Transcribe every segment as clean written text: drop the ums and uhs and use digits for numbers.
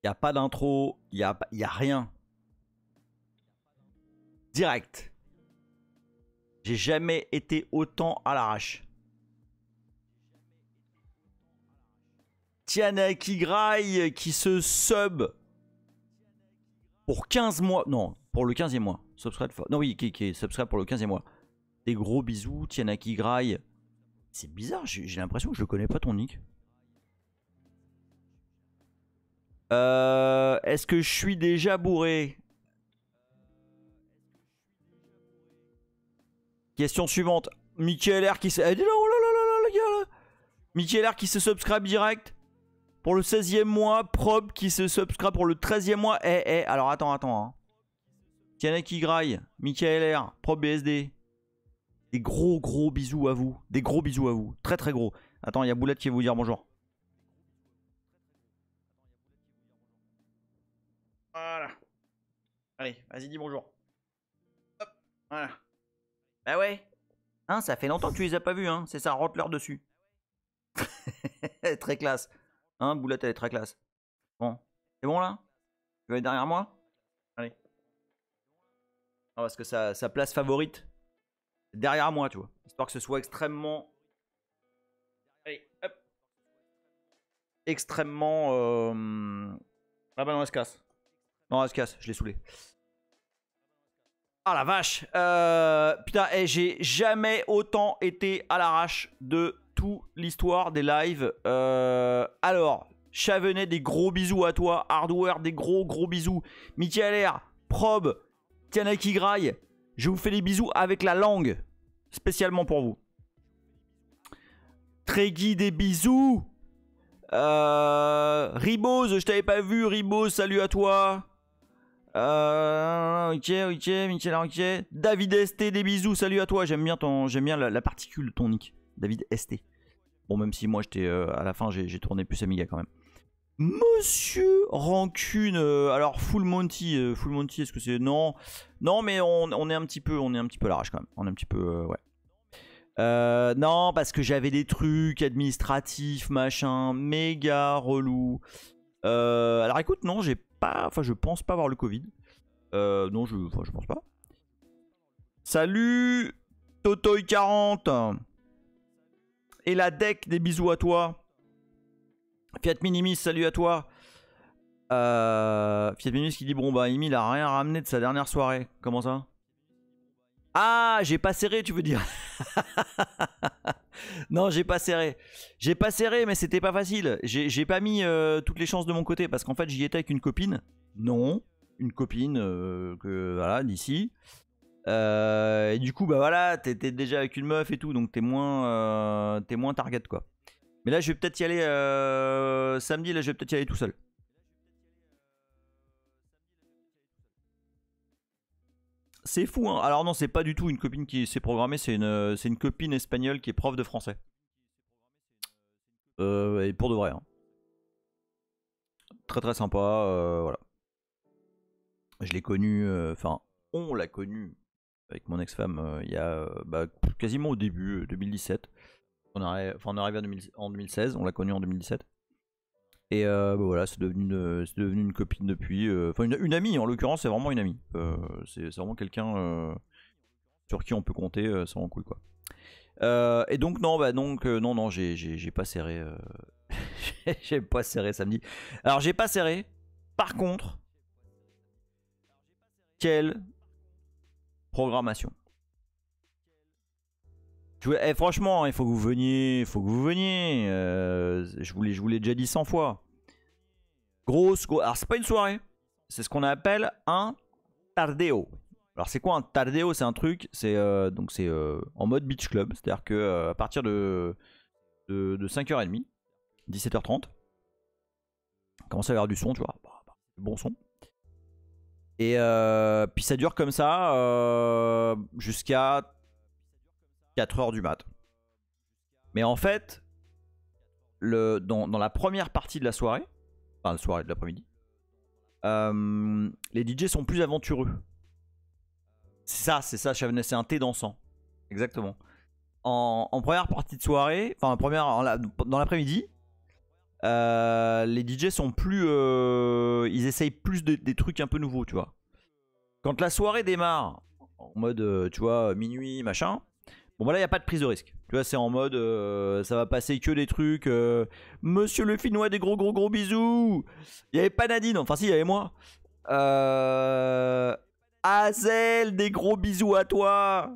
Il n'y a pas d'intro, il y a rien. Direct. J'ai jamais été autant à l'arrache. Tiana Kigraï qui se sub pour 15 mois. Non, pour le 15e mois. Subscribe for... Non, oui, qui est subscribe pour le 15e mois. Des gros bisous, Tiana Kigraï. C'est bizarre, j'ai l'impression que je le connais pas ton nick. Est-ce que je suis déjà bourré? Question suivante. Michael R qui se... Oh là là là là, les gars là. Michael R qui se subscribe direct pour le 16e mois. Prob qui se subscribe pour le 13e mois. Alors attends. Hein. Tiana qui graille. Michael R. Prob BSD. Des gros bisous à vous. Des gros bisous à vous. Très très gros. Attends, il y a Boulette qui va vous dire bonjour. Voilà. Allez, vas-y, dis bonjour. Hop, voilà. Bah ouais. Hein, ça fait longtemps que tu les as pas vus, hein. C'est ça, rentre-leur dessus. Très classe. Hein, Boulette, elle est très classe. Bon. C'est bon là? Tu vas être derrière moi? Allez. Non, parce que sa place favorite, c'est derrière moi, tu vois. Histoire que ce soit extrêmement... Allez, hop. Extrêmement... Ah bah non, elle se casse. Non, elle se casse, je l'ai saoulé. Ah la vache. Putain, j'ai jamais autant été à l'arrache de toute l'histoire des lives. Alors, Chavenet, des gros bisous à toi. Hardware, des gros bisous. Michael R, Prob, Tiana Kigraï. Je vous fais des bisous avec la langue. Spécialement pour vous. Tregui, des bisous. Ribose, je t'avais pas vu. Ribose, salut à toi. Ok, Michel, ok. David ST, des bisous, salut à toi. J'aime bien la particule de ton nick. David ST. Bon, même si moi, j'étais à la fin, j'ai tourné plus Amiga quand même. Monsieur Rancune, alors Full Monty, est-ce que c'est... Non, mais on est un petit peu à l'arrache quand même. On est un petit peu, ouais. Non, parce que j'avais des trucs administratifs, machin, méga relou. Alors écoute, non, j'ai pas... Enfin, je pense pas avoir le Covid. Non, je pense pas. Salut Totoy40. Et la deck, des bisous à toi. Fiat Minimis, salut à toi. Fiat Minimis qui dit bon bah Emile a rien ramené de sa dernière soirée. Comment ça? Ah, j'ai pas serré, tu veux dire? Non, j'ai pas serré. J'ai pas serré, mais c'était pas facile. J'ai pas mis toutes les chances de mon côté parce qu'en fait j'y étais avec une copine. Non, une copine que voilà d'ici. Et du coup bah voilà, t'étais déjà avec une meuf et tout, donc t'es moins target quoi. Mais là je vais peut-être y aller samedi. Là je vais peut-être y aller tout seul. C'est fou, hein. Alors non, c'est pas du tout une copine qui s'est programmée, c'est une copine espagnole qui est prof de français. Et pour de vrai. Hein. Très très sympa, voilà. Je l'ai connue, enfin, on l'a connue avec mon ex-femme il y a quasiment au début, 2017. On est arrivé en 2016, on l'a connue en 2017. Et voilà, c'est devenu une copine depuis. Enfin, une amie, en l'occurrence, c'est vraiment une amie. C'est vraiment quelqu'un sur qui on peut compter, c'est vraiment cool quoi. Et donc, non, non, j'ai pas serré. J'ai pas serré samedi. Alors, j'ai pas serré. Par contre, quelle programmation. Franchement, il faut que vous veniez. Je vous l'ai déjà dit 100 fois. Alors, c'est pas une soirée. C'est ce qu'on appelle un tardeo. Alors, c'est quoi un tardeo? C'est un truc. C'est en mode beach club. C'est-à-dire que à partir de 5h30, 17h30, on commence à avoir du son, tu vois. Bon son. Et puis ça dure comme ça jusqu'à 4h du mat. Mais en fait, dans la première partie de la soirée, enfin la soirée de l'après-midi, les DJ sont plus aventureux. C'est ça, Chavenet, c'est un thé dansant. Exactement. En première partie de soirée, enfin dans l'après-midi, les DJ sont plus... ils essayent plus des trucs un peu nouveaux, tu vois. Quand la soirée démarre, en mode, tu vois, minuit, machin, bon bah là, il n'y a pas de prise de risque. Tu vois, c'est en mode, ça va passer que des trucs... Monsieur le Finnois, des gros bisous. Il n'y avait pas Nadine, enfin si, il y avait moi. Hazel, des gros bisous à toi.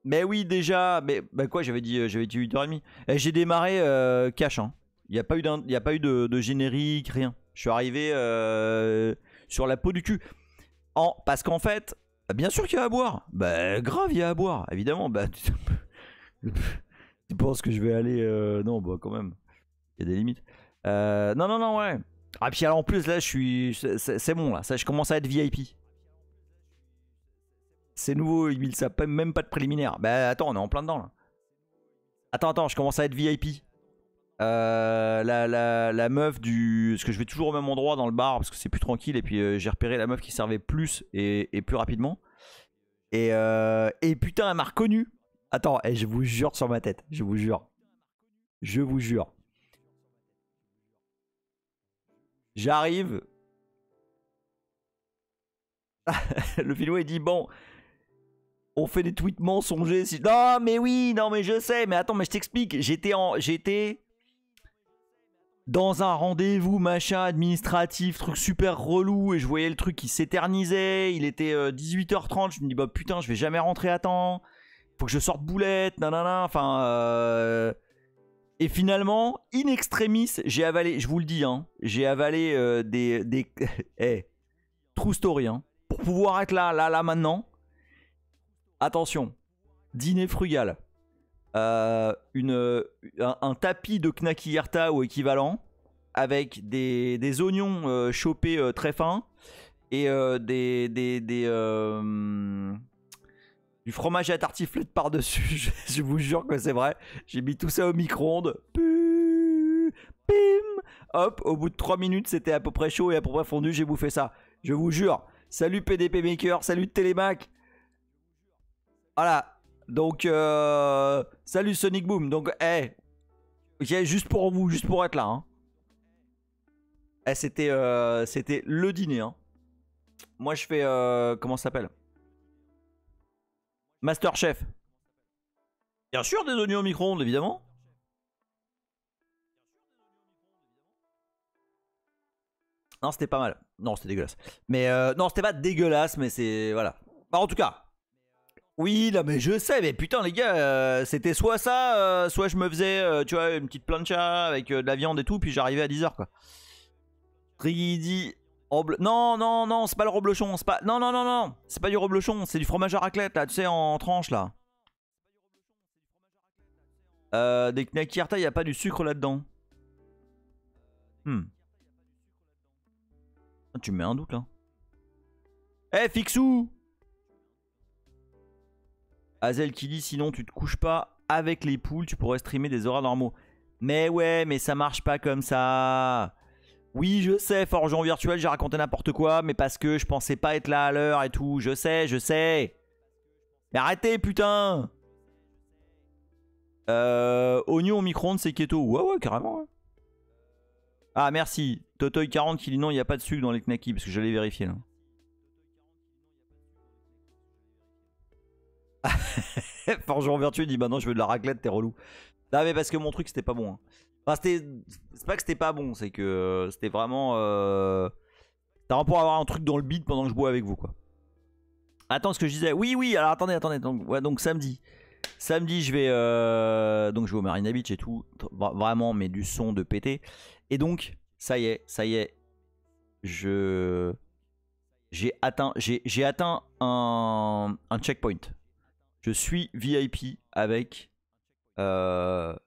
Mais oui, déjà. Mais bah quoi, j'avais dit 8h30. Et j'ai démarré cash. Hein. Il n'y a pas eu de générique, rien. Je suis arrivé sur la peau du cul. Parce qu'en fait, bien sûr qu'il y a à boire. Bah grave, il y a à boire, évidemment. Bah, tu penses que je vais aller... Non, bah quand même. Il y a des limites. Non, ouais. Ah, puis alors en plus, là, je suis. C'est bon, là. Ça, je commence à être VIP. C'est nouveau, ça même pas de préliminaire. Bah attends, on est en plein dedans là. Attends, je commence à être VIP. La meuf du... Parce que je vais toujours au même endroit dans le bar parce que c'est plus tranquille. Et puis j'ai repéré la meuf qui servait plus et plus rapidement. Et putain, elle m'a reconnu. Attends, je vous jure sur ma tête. Je vous jure. Je vous jure. J'arrive. Le Finnois il dit bon, on fait des tweets mensongers. Non mais oui, non mais je sais, mais attends, mais je t'explique. J'étais dans un rendez-vous machin administratif, truc super relou, et je voyais le truc qui s'éternisait. Il était 18h30. Je me dis bah putain, je vais jamais rentrer à temps. Faut que je sorte boulette, nanana. Enfin. Et finalement, in extremis, j'ai avalé, je vous le dis, hein, j'ai avalé des... hey, true story, hein. Pour pouvoir être là, maintenant. Attention, dîner frugal. Un tapis de Knacky Yerta ou équivalent. Avec des oignons chopés très fins. Et du fromage à tartiflette par-dessus. Je vous jure que c'est vrai. J'ai mis tout ça au micro-ondes. Pim. Hop, au bout de 3 minutes, c'était à peu près chaud et à peu près fondu. J'ai bouffé ça. Je vous jure. Salut PDP Maker. Salut Télémac. Voilà. Donc, salut Sonic Boom. Donc, juste pour vous, juste pour être là. Hein. C'était le dîner. Hein. Moi, je fais... comment ça s'appelle? Masterchef. Bien sûr, des oignons au micro-ondes, évidemment. Non, c'était pas mal. Non, c'était dégueulasse. Mais non, c'était pas dégueulasse, mais c'est... Voilà. Bah, en tout cas. Oui, là, mais je sais, mais putain, les gars, c'était soit ça, soit je me faisais, tu vois, une petite plancha avec de la viande et tout, puis j'arrivais à 10h, quoi. Trigidi... Non, c'est pas le reblochon, c'est pas... Non, c'est pas du reblochon, c'est du fromage à raclette, là, tu sais, en tranche, là. Des Knacky Yerta, y a pas du sucre là-dedans. Tu me mets un doute, là. Fixou! Hazel qui dit, sinon tu te couches pas avec les poules, tu pourrais streamer des horaires normaux. Mais ouais, mais ça marche pas comme ça. Oui, je sais, Forgeron virtuel, j'ai raconté n'importe quoi, mais parce que je pensais pas être là à l'heure et tout. Je sais. Mais arrêtez, putain. Oignon au micro-ondes, c'est keto. Ouais, carrément. Ouais. Ah, merci. Totoy40 qui dit non, il n'y a pas de sucre dans les knackis, parce que j'allais vérifier là. Forgeron virtuel dit bah non, je veux de la raclette, t'es relou. Non, mais parce que mon truc c'était pas bon. Hein. Enfin, c'est pas que c'était pas bon, c'est que c'était vraiment. T'as un pour avoir un truc dans le bide pendant que je bois avec vous, quoi. Attends, ce que je disais. Oui, alors attendez. Donc samedi. Samedi, je vais. Donc je vais au Marina Beach et tout. Vraiment, mais du son de pété. Et donc, ça y est. J'ai atteint un checkpoint. Je suis VIP avec la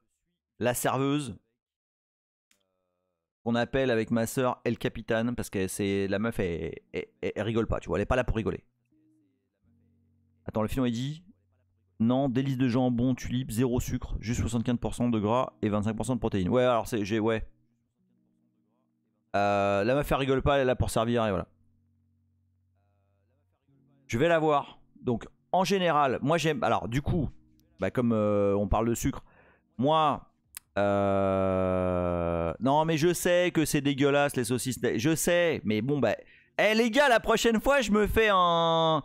serveuse qu'on appelle avec ma soeur El Capitane parce que c'est la meuf, elle rigole pas, tu vois, elle est pas là pour rigoler. Attends, le film il dit non, délice de jambon, tulipe, 0 sucre, juste 75% de gras et 25% de protéines. Ouais, alors ouais. La meuf elle rigole pas, elle est là pour servir et voilà. Je vais la voir. Donc en général, moi j'aime. Alors du coup, bah, comme on parle de sucre, moi Non, mais je sais que c'est dégueulasse les saucisses. Je sais, mais bon, bah. Eh les gars, la prochaine fois, je me fais un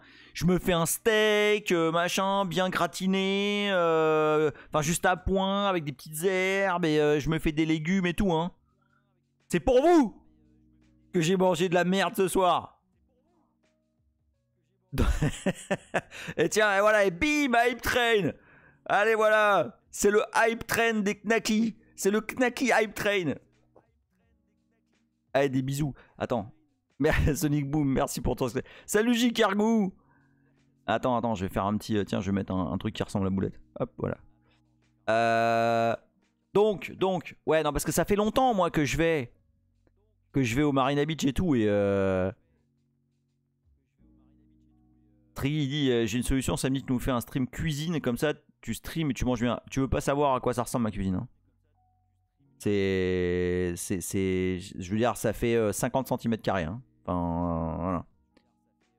steak, machin, bien gratiné. Enfin, juste à point, avec des petites herbes. Et je me fais des légumes et tout, hein. C'est pour vous que j'ai mangé de la merde ce soir. Et tiens, et voilà, et bim, Hype Train. Allez, voilà. C'est le Hype Train des Knacky. C'est le Knacky Hype Train. Allez, des bisous. Attends. Sonic Boom, merci pour ton... Salut J Cargou. Attends, je vais faire un petit... Tiens, je vais mettre un truc qui ressemble à boulette. Hop, voilà. Donc, ouais, non, parce que ça fait longtemps, moi, que je vais au Marina Beach et tout, et Tri, il dit, j'ai une solution, Sammy nous fait un stream cuisine, et comme ça, tu stream et tu manges bien. Tu veux pas savoir à quoi ça ressemble, ma cuisine, hein. Je veux dire, ça fait 50 cm², hein. Enfin, voilà.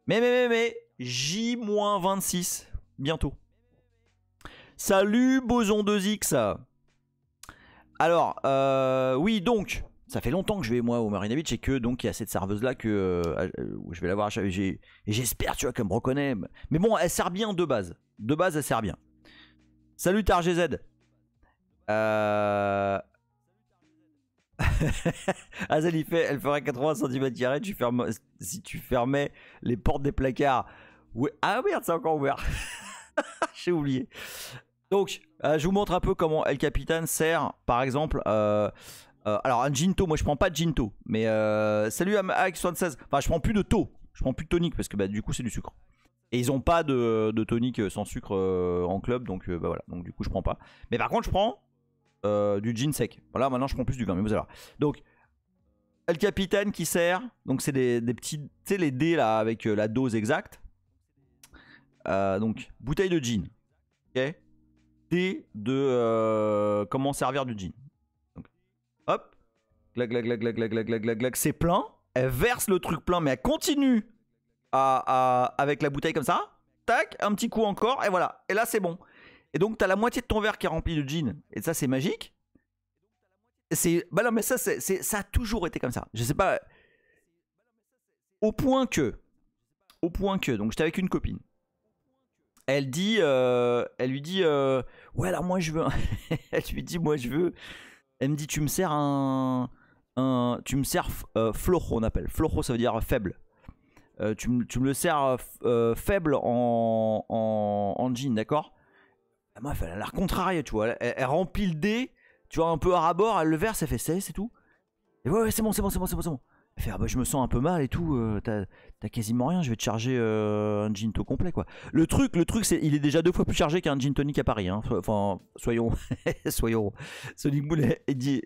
Mais, J-26, bientôt. Salut, Boson 2X. Alors, oui, donc, ça fait longtemps que je vais, moi, au Marina Beach, et que, donc, il y a cette serveuse-là que je vais la voir. Et j'espère, tu vois, qu'elle me reconnaît. Mais bon, elle sert bien de base. De base, elle sert bien. Salut, TarGZ. Azel, il fait, elle ferait 80 cm², si tu fermais les portes des placards. Ouais. Ah merde, c'est encore ouvert. J'ai oublié. Donc, je vous montre un peu comment El Capitan sert, par exemple. Alors, un Ginto, moi je prends pas de Ginto. Mais salut AX76. Enfin, je prends plus de taux. Je prends plus de tonique parce que bah, du coup, c'est du sucre. Et ils ont pas de tonique sans sucre en club. Donc, bah voilà. Donc, du coup, je prends pas. Mais par contre, je prends du gin sec. Voilà, maintenant je prends plus du vin, mais vous allez voir. Donc, El Capitan qui sert. Donc, c'est des petits. Tu sais, les dés là avec la dose exacte. Donc, bouteille de gin. Ok. Dés de comment servir du gin. Donc, hop. Glac, glac, glac, glac, glac, glac, glac, glac, glac. C'est plein. Elle verse le truc plein, mais elle continue avec la bouteille comme ça. Tac, un petit coup encore, et voilà. Et là, c'est bon. Et donc, t'as la moitié de ton verre qui est rempli de gin. Et ça, c'est magique. Bah non, mais ça, ça a toujours été comme ça. Je sais pas. Au point que. Donc, j'étais avec une copine. Elle dit. Elle lui dit. Ouais, alors moi, je veux. Elle lui dit, moi, je veux. Elle me dit, tu me sers tu me sers flojo, on appelle. Flojo, ça veut dire faible. Tu me le sers faible en gin, d'accord? La meuf, elle a l'air contrariée, tu vois. Elle remplit le dé, tu vois, un peu à rabord, elle le verse, elle fait c'est tout. Et ouais, c'est bon. Elle fait, ah bah je me sens un peu mal et tout, t'as quasiment rien, je vais te charger un gin to complet, quoi. Le truc, c'est il est déjà 2 fois plus chargé qu'un gin tonic à Paris, hein. Enfin, soyons. Sonic Bull, elle dit,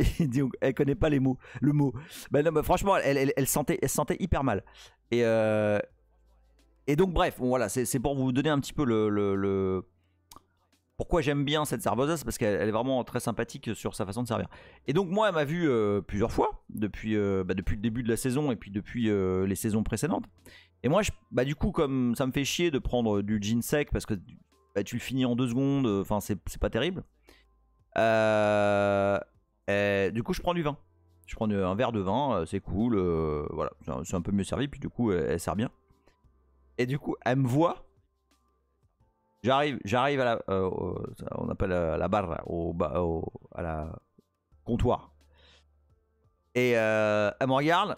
elle connaît pas le mot. Bah non, bah franchement, elle sentait hyper mal. Et donc, bref, bon, voilà, c'est pour vous donner un petit peu le pourquoi j'aime bien cette serveuse, c'est parce qu'elle est vraiment très sympathique sur sa façon de servir. Et donc moi, elle m'a vu plusieurs fois, depuis le début de la saison et puis depuis les saisons précédentes. Et moi, du coup, comme ça me fait chier de prendre du gin sec, parce que tu le finis en 2 secondes, enfin c'est pas terrible. Du coup, je prends du vin. Je prends un verre de vin, c'est cool, voilà, c'est un peu mieux servi, puis du coup, elle sert bien. Et du coup, elle me voit. J'arrive à la, on appelle la barre, à la comptoir. Et elle me regarde,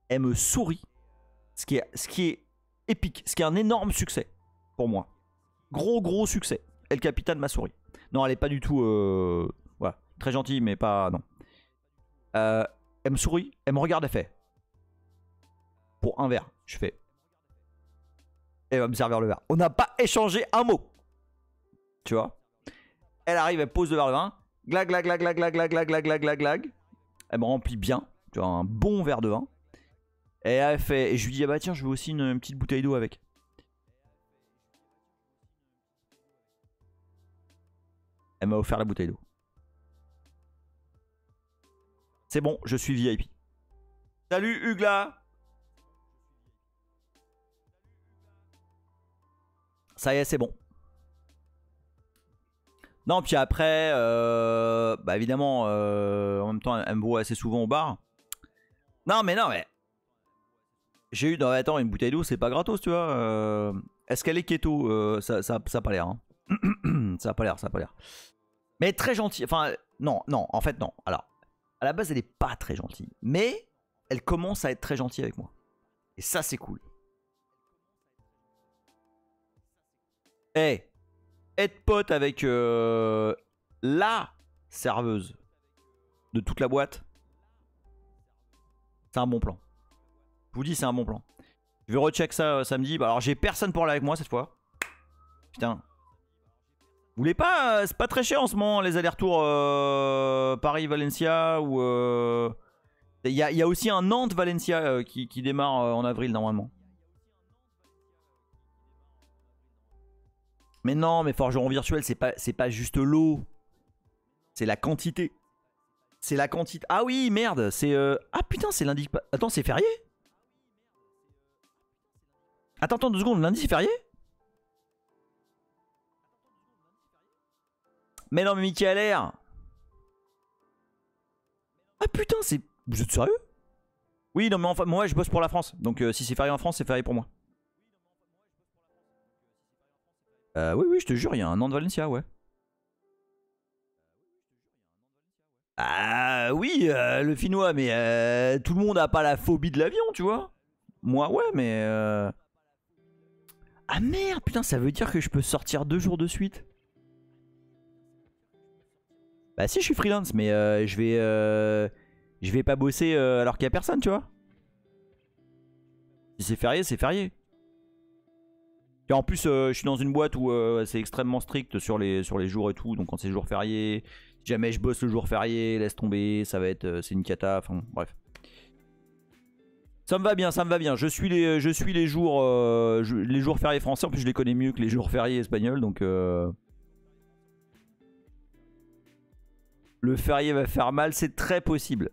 elle me sourit, ce qui est épique, ce qui est un énorme succès pour moi. Gros succès. Et le capitaine m'a souri. Non, elle est pas du tout, voilà, très gentille, mais pas, non. Elle me sourit, elle me regarde, elle fait. Pour un verre, je fais. Elle va me servir le verre. On n'a pas échangé un mot. Tu vois. Elle arrive, elle pose le verre de vin. Glag, glag, glag, glag, glag, glag, glag, glag, glag, glag. Elle me remplit bien. Tu vois, un bon verre de vin. Et elle fait. Et je lui dis, ah bah tiens, je veux aussi une petite bouteille d'eau avec. Elle m'a offert la bouteille d'eau. C'est bon, je suis VIP. Salut Hugla. Ça y est, c'est bon. Non, puis après, bah évidemment, en même temps, elle me voit assez souvent au bar. Non, mais j'ai eu dans attends, une bouteille d'eau, c'est pas gratos, tu vois. Est-ce qu'elle est keto? Ça a pas l'air. Hein. Ça a pas l'air, ça a pas l'air. Mais très gentille. Enfin, non, en fait, non. Alors, à la base, elle est pas très gentille. Mais elle commence à être très gentille avec moi. Et ça, c'est cool. Hey, être pote avec la serveuse de toute la boîte, c'est un bon plan. Je vous dis, c'est un bon plan. Je vais recheck ça samedi. Bah, alors, j'ai personne pour aller avec moi cette fois. Putain. Vous voulez pas, c'est pas très cher en ce moment, les allers-retours Paris-Valencia ou... Il y a aussi un Nantes-Valencia qui démarre en avril normalement. Mais non, mais forgeron virtuel, c'est pas juste l'eau. C'est la quantité. C'est la quantité. Ah oui, merde, c'est... Ah putain, c'est lundi... Attends, c'est férié? Attends, 2 secondes, lundi c'est férié? Mais non, mais Michael Air. Ah putain, c'est... Vous êtes sérieux? Oui, non, mais enfin, moi je bosse pour la France. Donc si c'est férié en France, c'est férié pour moi. Oui, je te jure, il y a un Nantes-Valencia, ouais. Ah oui, le finnois, mais tout le monde a pas la phobie de l'avion, tu vois. Moi, ouais, mais... Ah merde, putain, ça veut dire que je peux sortir 2 jours de suite. Bah si, je suis freelance, mais je vais pas bosser alors qu'il y a personne, tu vois. Si c'est férié, c'est férié. Et en plus, je suis dans une boîte où c'est extrêmement strict sur les jours et tout. Donc quand c'est jour férié, si jamais je bosse le jour férié, laisse tomber, ça va être, c'est une cata. Enfin bref. Ça me va bien, ça me va bien. Je suis les jours fériés français. En plus, je les connais mieux que les jours fériés espagnols. Donc le férié va faire mal, c'est très possible.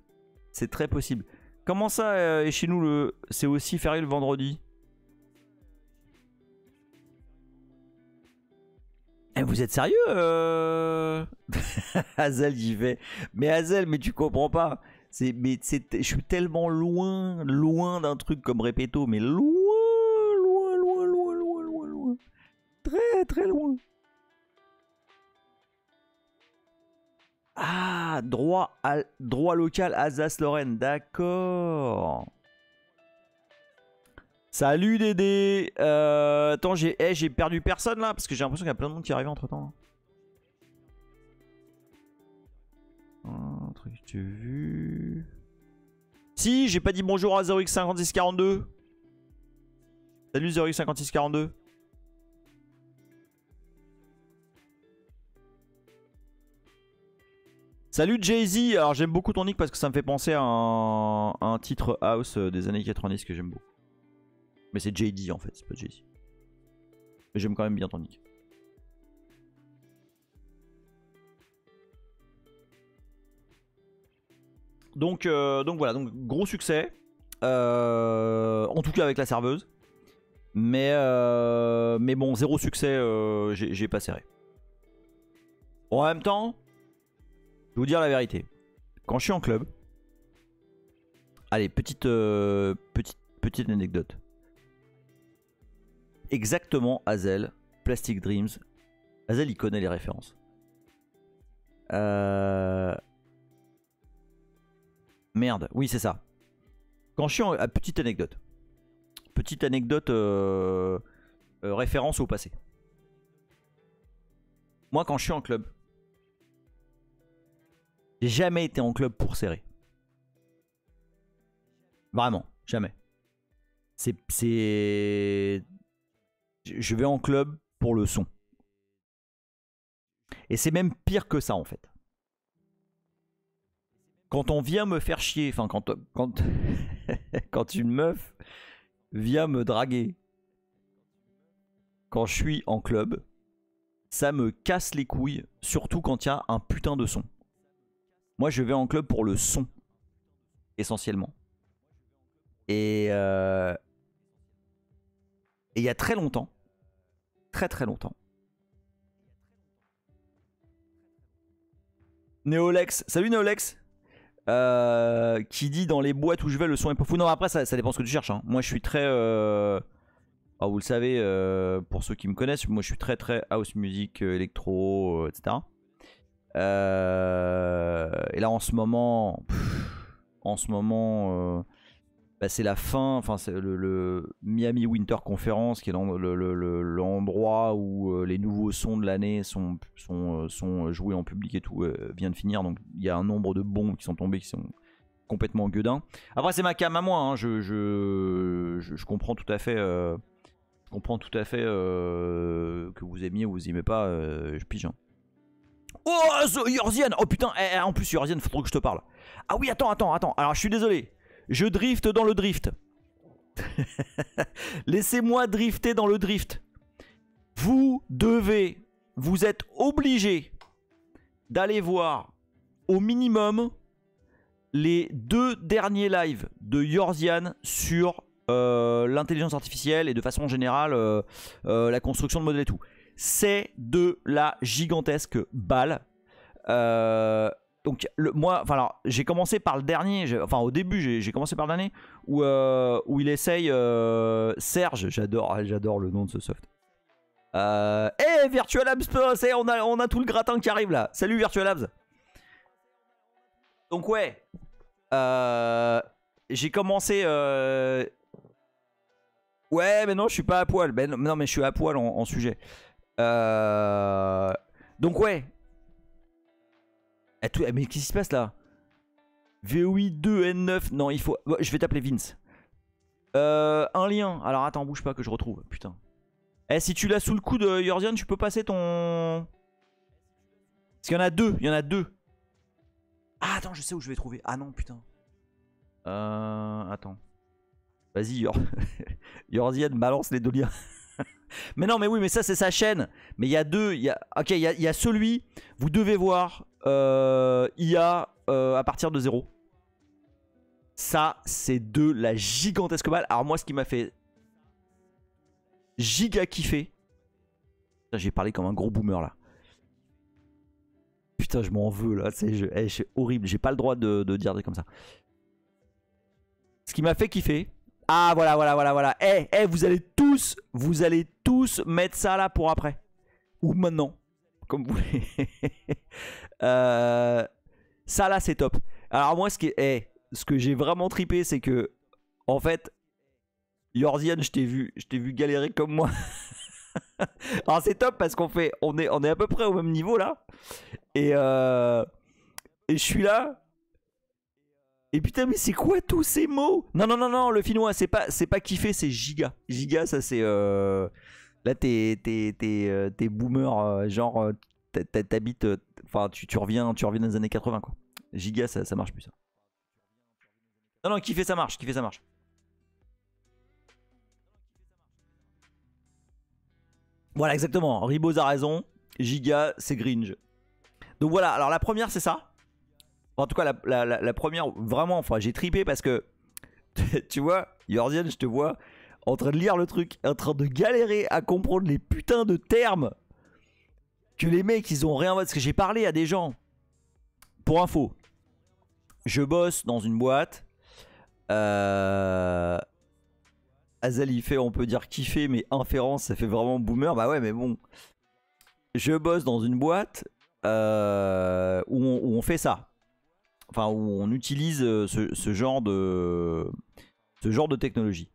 C'est très possible. Comment ça, et chez nous, c'est aussi férié le vendredi? Eh, vous êtes sérieux Hazel j'y vais. Mais Hazel, mais tu comprends pas. Je suis tellement loin d'un truc comme Repetto, mais loin. Très loin. Ah, droit local Alsace-Lorraine, d'accord. Salut Dédé. Attends, j'ai perdu personne là parce que j'ai l'impression qu'il y a plein de monde qui est arrivé entre temps. Un truc que tu as vu. Si, j'ai pas dit bonjour à 0x5642. Salut 0x5642. Salut Jay-Z. Alors j'aime beaucoup ton nick parce que ça me fait penser à un titre house des années 90 que j'aime beaucoup. Mais c'est JD en fait, c'est pas Jay-Z. Mais j'aime quand même bien ton nick. Donc voilà, donc gros succès. En tout cas avec la serveuse. Mais bon, zéro succès, j'ai pas serré. Bon, en même temps, je vais vous dire la vérité. Quand je suis en club, allez, petite anecdote. Exactement, Hazel, Plastic Dreams. Hazel, il connaît les références. Merde, oui, c'est ça. Quand je suis en... petite anecdote. Petite anecdote référence au passé. Moi, quand je suis en club, j'ai jamais été en club pour serrer. Vraiment, jamais. Je vais en club pour le son. Et c'est même pire que ça en fait. Quand on vient me faire chier, enfin quand une meuf vient me draguer, quand je suis en club, ça me casse les couilles, surtout quand il y a un putain de son. Moi je vais en club pour le son, essentiellement. Et il y a très longtemps, très longtemps, Neolex, salut Neolex. Qui dit dans les boîtes où je vais le son est pas fou. Non après ça dépend ce que tu cherches hein. Moi je suis très ah, vous le savez pour ceux qui me connaissent, moi je suis très house music, électro, etc. Et là en ce moment bah, c'est la fin, enfin c'est le Miami Winter Conference qui est l'endroit où les nouveaux sons de l'année sont joués en public et tout, vient de finir. Donc il y a un nombre de bombes qui sont tombées qui sont complètement gueudins. Après c'est ma cam à moi, hein. Je comprends tout à fait, que vous aimiez ou vous aimez pas, je pige. Hein. Oh Yorzian, oh putain, en plus Yorzian, faut trop que je te parle. Ah oui attends, alors je suis désolé. Je drift dans le drift. Laissez-moi drifter dans le drift. Vous êtes obligé d'aller voir au minimum les 2 derniers lives de Yorzian sur l'intelligence artificielle et de façon générale la construction de modèles et tout. C'est de la gigantesque balle. Donc moi, enfin alors j'ai commencé par le dernier, enfin au début j'ai commencé par le dernier où il essaye Serge, j'adore le nom de ce soft. Hey Virtual Labs, on a tout le gratin qui arrive là. Salut Virtual Labs. Donc ouais, j'ai commencé. Ouais mais non je suis pas à poil, non mais je suis à poil en sujet. Donc ouais. Mais qu'est-ce qui se passe là? VOI 2 N9. Non, il faut. Je vais t'appeler Vince. Un lien. Alors attends, bouge pas que je retrouve. Putain. Eh, si tu l'as sous le coude, Yorzian, tu peux passer ton. Parce qu'il y en a 2. Il y en a 2. Ah, attends, je sais où je vais trouver. Ah non, putain. Attends. Vas-y, Yorzian, balance les 2 liens. Mais non, mais oui, mais ça, c'est sa chaîne. Mais il y a 2. Ok, il y a celui. Vous devez voir. IA à partir de 0. Ça c'est de la gigantesque balle. Alors moi ce qui m'a fait giga kiffer. J'ai parlé comme un gros boomer là. Putain je m'en veux là. C'est horrible. J'ai pas le droit de dire des comme ça. Ce qui m'a fait kiffer. Ah voilà. Vous allez tous mettre ça là pour après. Ou maintenant. Comme vous voulez. Ça là c'est top. Alors moi ce que j'ai vraiment trippé c'est que en fait Yorzian je t'ai vu galérer comme moi. Alors c'est top parce on est à peu près au même niveau là. Et je suis là. Et putain mais c'est quoi tous ces mots? Non le finnois c'est pas kiffé, c'est giga. Giga ça c'est là t'es boomer genre t'habites, enfin tu reviens dans les années 80 quoi. Giga ça marche plus ça. Non kiffer ça marche. Voilà exactement, Ribos a raison, Giga c'est Gringe. Donc voilà, alors la première c'est ça. En tout cas la première vraiment, enfin j'ai tripé parce que tu vois, Yorzian je te vois en train de lire le truc, en train de galérer à comprendre les putains de termes que les mecs ils ont rien. Parce que j'ai parlé à des gens. Pour info, je bosse dans une boîte. Azal il fait, on peut dire kiffer, mais inférence ça fait vraiment boomer. Bah ouais mais bon. Je bosse dans une boîte où on fait ça. Enfin où on utilise ce genre de technologie.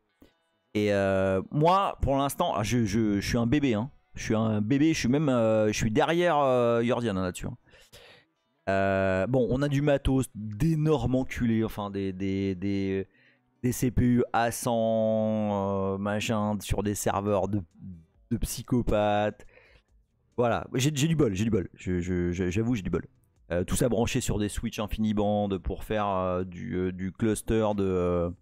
Et moi pour l'instant je suis un bébé hein. Je suis un bébé, je suis derrière Yorzian là-dessus. Hein. Bon, on a du matos, d'énormes enculés, enfin des CPU A100, machin, sur des serveurs de psychopathes. Voilà, j'ai du bol, j'avoue j'ai du bol. Tout ça branché sur des switches InfiniBand pour faire du cluster de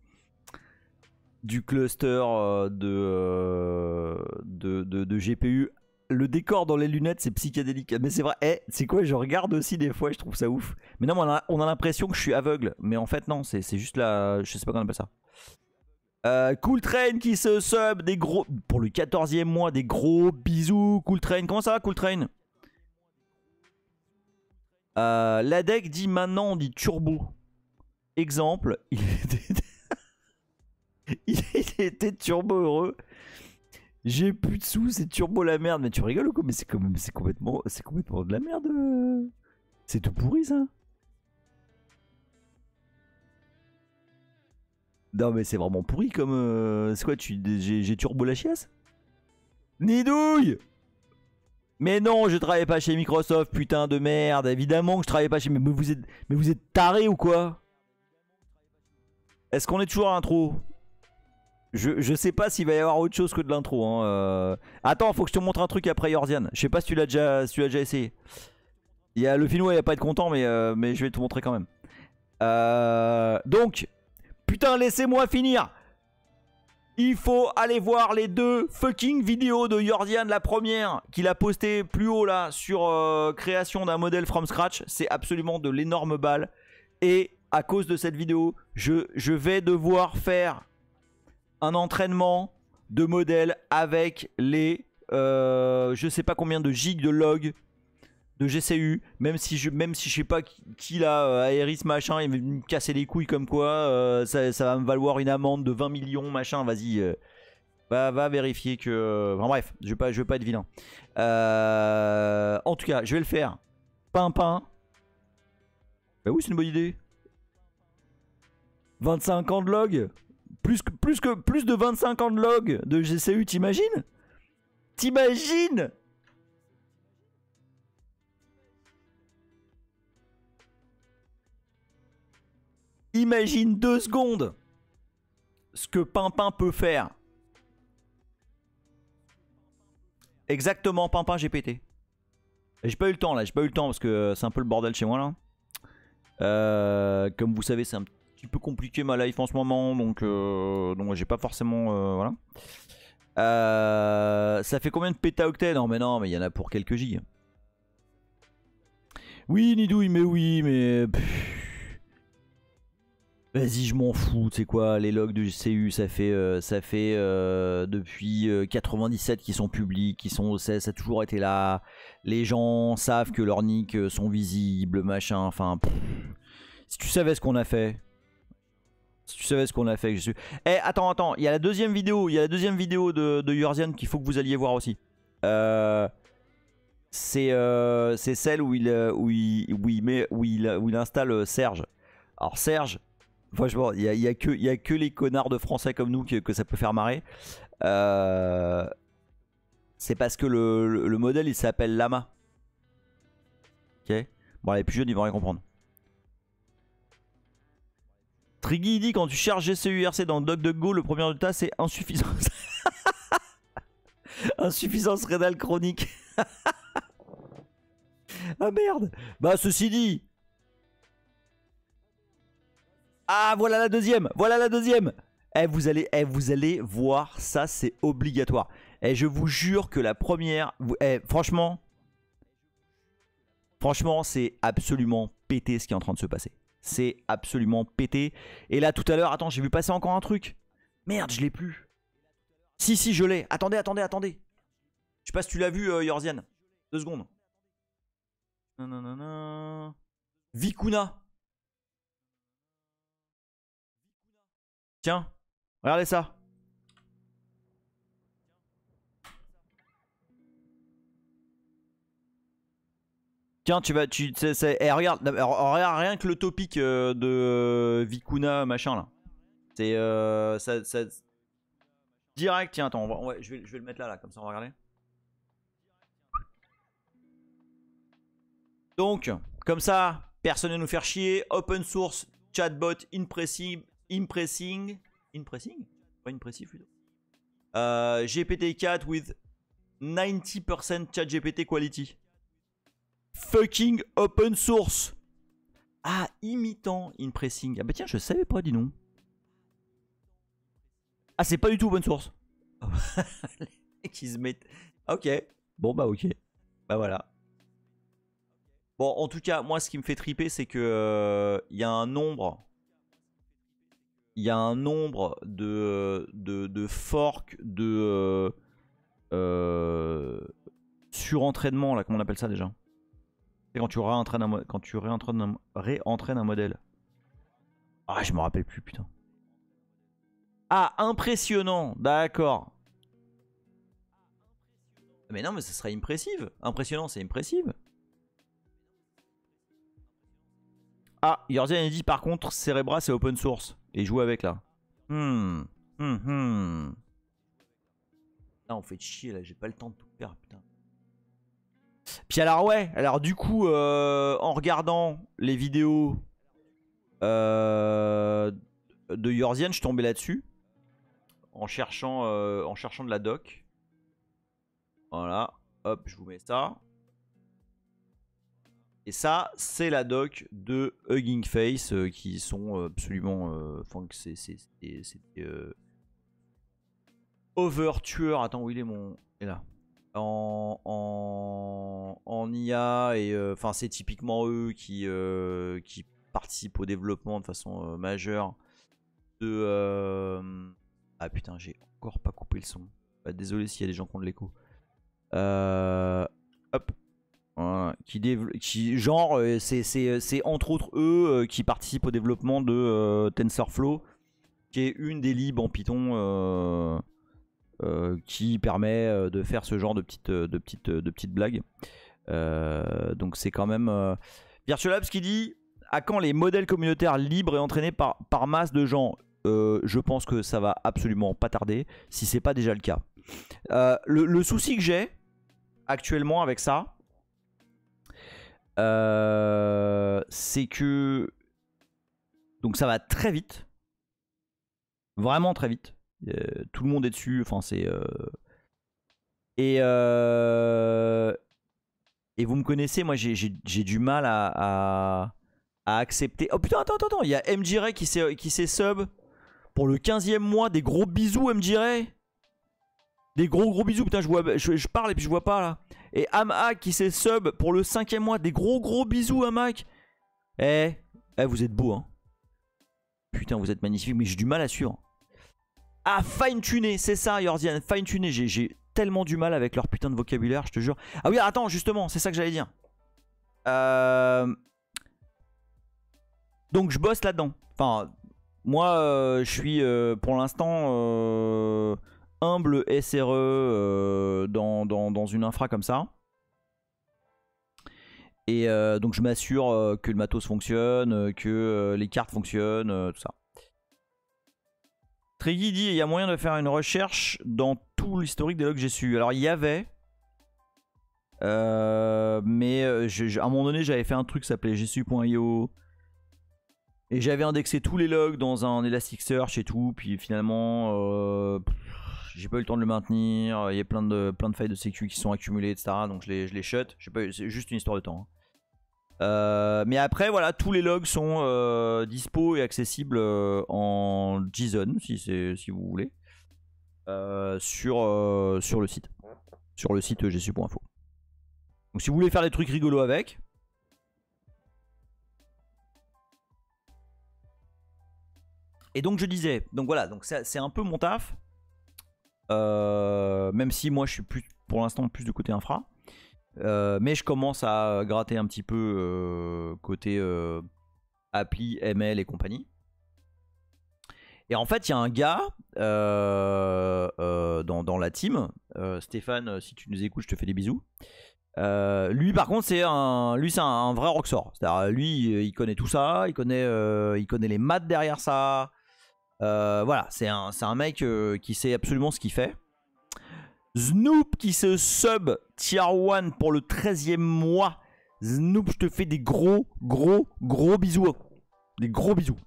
GPU. Le décor dans les lunettes c'est psychédélique. Mais c'est vrai, c'est quoi, je regarde aussi des fois, je trouve ça ouf. Mais non, on a l'impression que je suis aveugle. Mais en fait non, c'est juste là, je sais pas comment on appelle ça. Cool Train qui se sub, des gros, pour le 14e mois, des gros bisous. Cool Train, comment ça va Cool Train? L'ADEC dit maintenant on dit turbo. Exemple, il était turbo heureux. J'ai plus de sous, c'est turbo la merde. Mais tu rigoles ou quoi? Mais c'est complètement de la merde. C'est tout pourri ça. Non mais c'est vraiment pourri comme... c'est quoi, j'ai turbo la chiasse? Nidouille! Mais non, je travaille pas chez Microsoft, putain de merde. Évidemment que je travaille pas chez... Mais vous êtes tarés ou quoi? Est-ce qu'on est toujours à l'intro? Je sais pas s'il va y avoir autre chose que de l'intro. Hein. Attends, faut que je te montre un truc après Yorzian. Je sais pas si tu l'as déjà essayé. Le Finnois il va pas être content, mais je vais te montrer quand même. Donc, putain, laissez-moi finir. Il faut aller voir les 2 fucking vidéos de Yorzian. La première qu'il a postée plus haut là sur création d'un modèle from scratch. C'est absolument de l'énorme balle. Et à cause de cette vidéo, je vais devoir faire un entraînement de modèle avec les je sais pas combien de gigs de log de GCU, même si je sais pas qui là, Aeris machin, il va me casser les couilles comme quoi, ça va me valoir une amende de 20 millions machin, vas-y, va vérifier que... Enfin bref, je vais pas être vilain. En tout cas, je vais le faire. Pimpin. Bah oui, c'est une bonne idée. 25 ans de log. Plus de 25 ans de log de GCU, t'imagines? T'imagines? Imagine 2 secondes ce que Pimpin peut faire. Exactement, Pimpin GPT. J'ai pas eu le temps là, parce que c'est un peu le bordel chez moi là. Comme vous savez, c'est un petit peu compliqué ma life en ce moment, donc j'ai pas forcément... voilà. Ça fait combien de pétaoctets? Non mais il y en a pour quelques gigs. Oui Nidouille, mais oui, mais... Vas-y, je m'en fous, tu sais quoi, les logs de GCU, ça fait depuis 97 qu'ils sont publics, ça a toujours été là. Les gens savent que leurs nicks sont visibles, machin, enfin... Si tu savais ce qu'on a fait... Si tu savais ce qu'on a fait, je suis... Eh, attends, il y a la deuxième vidéo, de Yorzian qu'il faut que vous alliez voir aussi. C'est celle où il installe Serge. Alors Serge... Franchement, il y a que les connards de français comme nous que ça peut faire marrer. C'est parce que le modèle il s'appelle Lama. Ok. Bon, les plus jeunes ils vont rien comprendre. Triggy dit quand tu cherches GCURC dans DuckDuckGo, le premier résultat c'est insuffisance. Insuffisance rénale chronique. Ah merde. Bah ceci dit. Ah, voilà la deuxième. Vous allez voir, ça c'est obligatoire. Je vous jure que la première... franchement, c'est absolument pété ce qui est en train de se passer. C'est absolument pété. Et là tout à l'heure, attends, j'ai vu passer encore un truc. Merde, je l'ai plus. Si, je l'ai. Attendez. Je sais pas si tu l'as vu, Yorzian. 2 secondes. Vicuna. Tiens, regardez ça. Tiens, regarde, rien que le topic de Vicuna machin là. C'est direct. Tiens, attends, je vais le mettre là, comme ça on va regarder. Donc, comme ça, personne ne nous faire chier. Open source chatbot impressive. Pas impressive plutôt. GPT-4 with 90% chat GPT quality. Fucking open source. Ah, imitant impressing. Ah bah tiens, je savais pas, dis non. Ah, c'est pas du tout open source. Les mecs, ils se mettent... Ok. Bon, bah ok. Bah voilà. Bon, en tout cas, moi, ce qui me fait triper, c'est que y a un nombre... Il y a un nombre de forks, de surentraînement, là, comment on appelle ça déjà? C'est quand tu réentraînes un modèle. Ah, je me rappelle plus, putain. Ah, impressionnant, d'accord. Mais non, mais ce serait impressive. Impressionnant, c'est impressive. Ah, Yorzian a dit par contre, Cerebra c'est open source. Et joue avec là. Là, on fait chier là, j'ai pas le temps de tout faire, putain. Puis alors, ouais, alors du coup, en regardant les vidéos de Yorzian, je suis tombé là-dessus. En cherchant de la doc. Voilà, hop, je vous mets ça. Et ça, c'est la doc de Hugging Face qui sont absolument. Enfin, c'est Overture. Attends, où il est mon. Il est là. En IA et enfin c'est typiquement eux qui participent au développement de façon majeure de ah putain, j'ai encore pas coupé le son. Bah, désolé s'il y a des gens qui ont de l'écho. Hop. Voilà. Qui genre c'est entre autres eux qui participent au développement de TensorFlow, qui est une des libs en Python qui permet de faire ce genre de petites blagues. Donc c'est quand même Virtualabs qui dit: à quand les modèles communautaires libres et entraînés par masse de gens? Je pense que ça va absolument pas tarder, si c'est pas déjà le cas. Le souci que j'ai actuellement avec ça, c'est que donc ça va très vite, vraiment très vite. Tout le monde est dessus, enfin c'est et vous me connaissez, moi j'ai du mal à accepter. Oh putain, attends, il y a MJ qui s'est sub pour le 15e mois. Des gros bisous MJ. Des gros bisous, putain, je parle et puis je vois pas là. Et Amhak qui s'est sub pour le 5e mois. Des gros bisous Amhak. Vous êtes beau hein. Putain, vous êtes magnifique, mais j'ai du mal à suivre. Ah, fine-tuner, c'est ça Yorzian, fine-tuner. J'ai tellement du mal avec leur putain de vocabulaire, je te jure. Ah oui, attends, justement, c'est ça que j'allais dire. Donc je bosse là-dedans. Enfin, moi, je suis pour l'instant humble SRE dans une infra comme ça. Et donc je m'assure que le matos fonctionne, que les cartes fonctionnent, tout ça. Triggy dit: il y a moyen de faire une recherche dans tout l'historique des logs que j'ai su. Alors il y avait, mais à un moment donné j'avais fait un truc qui s'appelait gsu.io et j'avais indexé tous les logs dans un Elasticsearch et tout, puis finalement j'ai pas eu le temps de le maintenir. Il y a plein de failles de sécu qui sont accumulées, etc. Donc je les shut. C'est juste une histoire de temps. Mais après voilà, tous les logs sont dispo et accessibles en JSON si vous voulez, sur le site gsu.info. Donc si vous voulez faire des trucs rigolos avec, et donc je disais, donc voilà, donc c'est un peu mon taf, même si moi je suis plus pour l'instant plus de côté infra. Mais je commence à gratter un petit peu côté appli, ML et compagnie. Et en fait, il y a un gars dans la team, Stéphane, si tu nous écoutes, je te fais des bisous. Lui, par contre, c'est un vrai rockstar. C'est-à-dire, lui, il connaît tout ça, il connaît les maths derrière ça. Voilà, c'est un mec qui sait absolument ce qu'il fait. Snoop qui se sub tier 1 pour le 13e mois. Snoop, je te fais des gros bisous. Des gros bisous.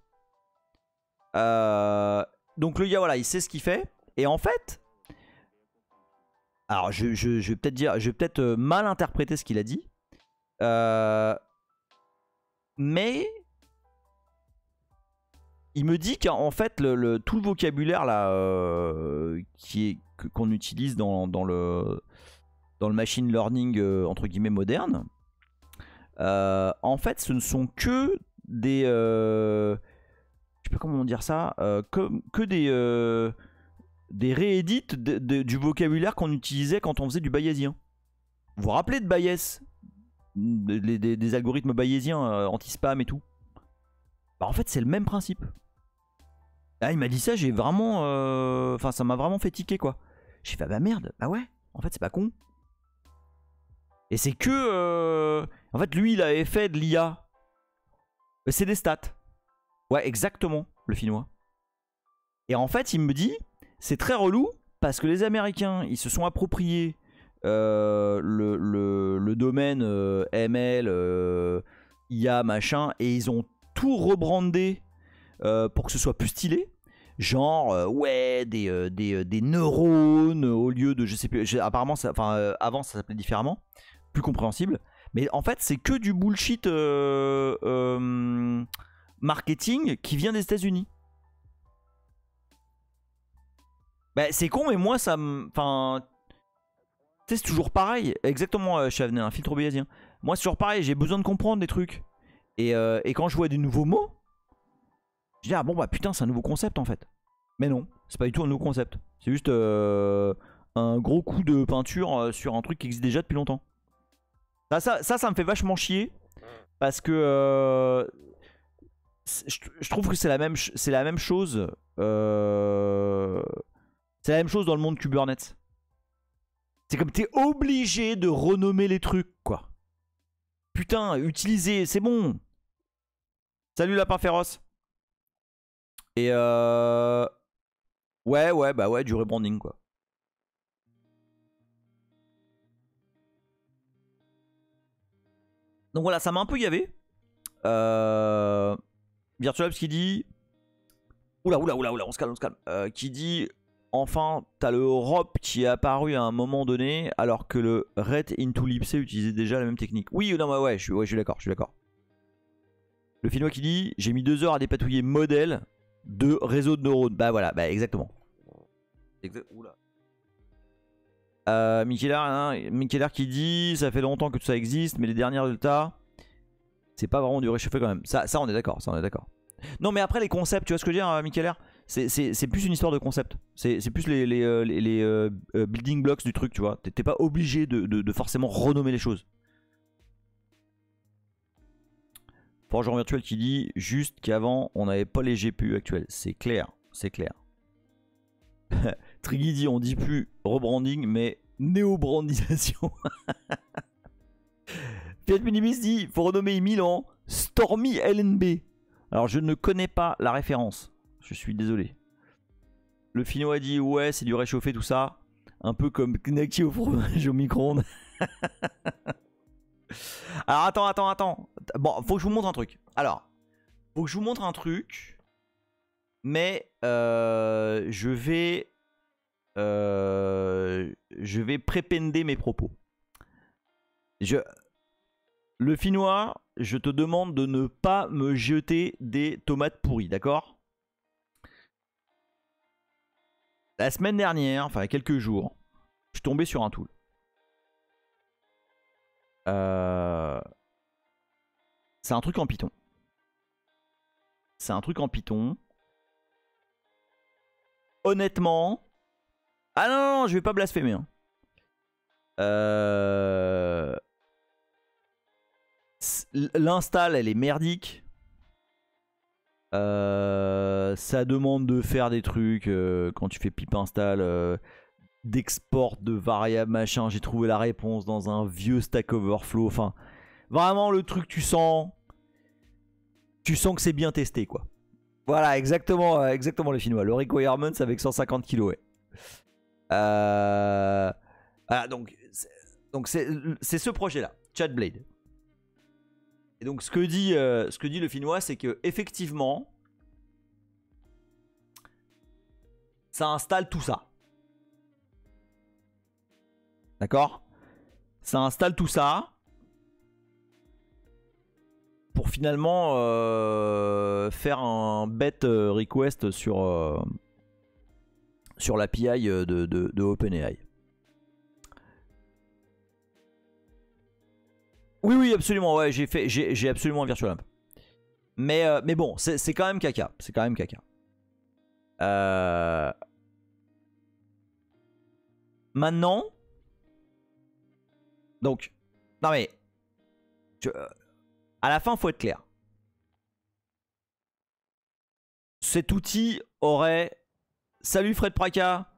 Donc le gars, voilà, il sait ce qu'il fait. Et en fait, alors je vais peut-être dire, je vais peut-être mal interpréter ce qu'il a dit. Mais il me dit qu'en fait, tout le vocabulaire là qu'on utilise dans le machine learning entre guillemets moderne, en fait, ce ne sont que des je sais pas comment dire ça, que des réédits du vocabulaire qu'on utilisait quand on faisait du bayésien. Vous vous rappelez de Bayes? des algorithmes bayésiens anti-spam et tout. Bah en fait c'est le même principe. Ah, il m'a dit ça, j'ai vraiment... Enfin ça m'a vraiment fait tiquer quoi. J'ai fait ah bah merde, bah ouais, en fait c'est pas con. Et c'est que... En fait lui il avait fait de l'IA. C'est des stats. Ouais exactement, le finnois. Et en fait il me dit, c'est très relou parce que les Américains ils se sont appropriés le domaine ML, IA, machin, et ils ont tout rebrandé pour que ce soit plus stylé. Genre, ouais, des neurones au lieu de, je sais plus, apparemment, avant ça s'appelait différemment, plus compréhensible. Mais en fait, c'est que du bullshit marketing qui vient des États-Unis. Bah, c'est con, mais moi, ça me. Enfin. Tu sais, c'est toujours pareil. Exactement, Chavenet, un filtre bayésien. Moi, c'est toujours pareil, j'ai besoin de comprendre des trucs. Et quand je vois des nouveaux mots, je dis, ah bon, bah putain, c'est un nouveau concept en fait. Mais non, c'est pas du tout un nouveau concept. C'est juste un gros coup de peinture sur un truc qui existe déjà depuis longtemps. Ça me fait vachement chier. Parce que je trouve que c'est la même chose. C'est la même chose dans le monde Kubernetes. C'est comme t'es obligé de renommer les trucs, quoi. Putain, utiliser, c'est bon. Salut Lapin Féroce. Et ouais, bah ouais, du rebranding, quoi. Donc voilà, ça m'a un peu gavé. Virtualabs qui dit... Oula, on se calme, qui dit... Enfin, t'as le ROP qui est apparu à un moment donné, alors que le Ret into libc utilisait déjà la même technique. Oui, non, ouais, je suis d'accord, Le finnois qui dit, j'ai mis 2 heures à dépatouiller modèle de réseau de neurones. Bah voilà, bah exactement. Oula. Mikeller qui dit, ça fait longtemps que tout ça existe, mais les derniers résultats, c'est pas vraiment du réchauffé quand même. Ça on est d'accord, Non mais après les concepts, tu vois ce que je veux dire, Mikeller, c'est plus une histoire de concept. C'est plus les building blocks du truc, tu vois. T'es pas obligé de forcément renommer les choses. Forgeron virtuel qui dit juste qu'avant on n'avait pas les GPU actuels. C'est clair, c'est clair. Triggy dit on dit plus rebranding mais néo-brandisation. Fiat Minimis dit faut renommer Emile en Stormy LNB. Alors je ne connais pas la référence. Je suis désolé. Le finnois a dit ouais c'est du réchauffé tout ça. Un peu comme Knacky au fromage au micro-ondes. Alors attends. Bon, faut que je vous montre un truc. Alors, faut que je vous montre un truc. Mais je vais prépender mes propos. Le finnois, je te demande de ne pas me jeter des tomates pourries, d'accord? La semaine dernière, enfin il y a quelques jours, je suis tombé sur un tool. C'est un truc en Python. Honnêtement... Ah non, je vais pas blasphémer. Hein. L'install, elle est merdique. Ça demande de faire des trucs quand tu fais pip install, d'export de variables machin. J'ai trouvé la réponse dans un vieux Stack Overflow. Enfin, vraiment le truc, tu sens que c'est bien testé, quoi. Voilà, exactement les Finnois. Le requirements avec 150 kilos, ouais. Voilà, donc c'est ce projet-là, Chatblade. Et donc ce que dit le Finnois, c'est que effectivement, ça installe tout ça. D'accord? Ça installe tout ça pour finalement faire un bet request sur l'API de OpenAI. Oui, absolument. Ouais, j'ai absolument un virtual amp. Mais bon, c'est quand même caca. Maintenant, donc, non mais, À la fin, faut être clair. Cet outil aurait... Salut Fred Praka.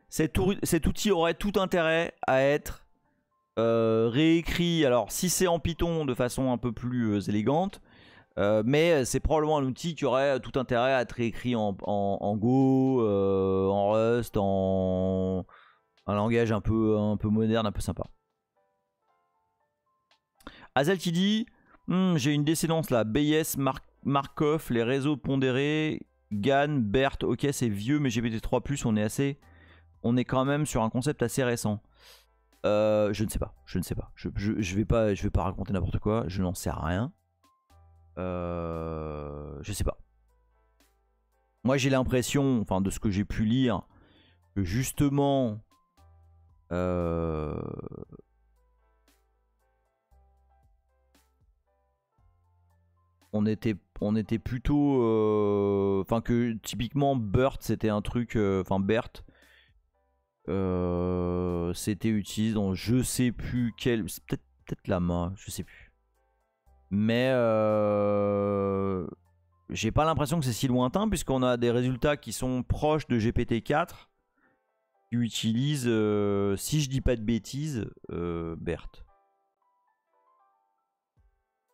Cet outil aurait tout intérêt à être réécrit. Alors, si c'est en Python de façon un peu plus élégante, mais c'est probablement un outil qui aurait tout intérêt à être réécrit en Go, en Rust, en un langage un peu moderne, un peu sympa. Azel qui dit j'ai une décédence là, Bayes, Markov, les réseaux pondérés, GAN, BERT, ok c'est vieux mais GPT-3+, on est quand même sur un concept assez récent. Je ne sais pas, je vais pas raconter n'importe quoi, je n'en sais rien. Je sais pas. Moi j'ai l'impression, enfin de ce que j'ai pu lire, que justement on était plutôt enfin que typiquement BERT c'était un truc enfin BERT c'était utilisé dans je sais plus quel, peut-être Llama, je sais plus, mais j'ai pas l'impression que c'est si lointain puisqu'on a des résultats qui sont proches de GPT-4 qui utilisent si je dis pas de bêtises BERT.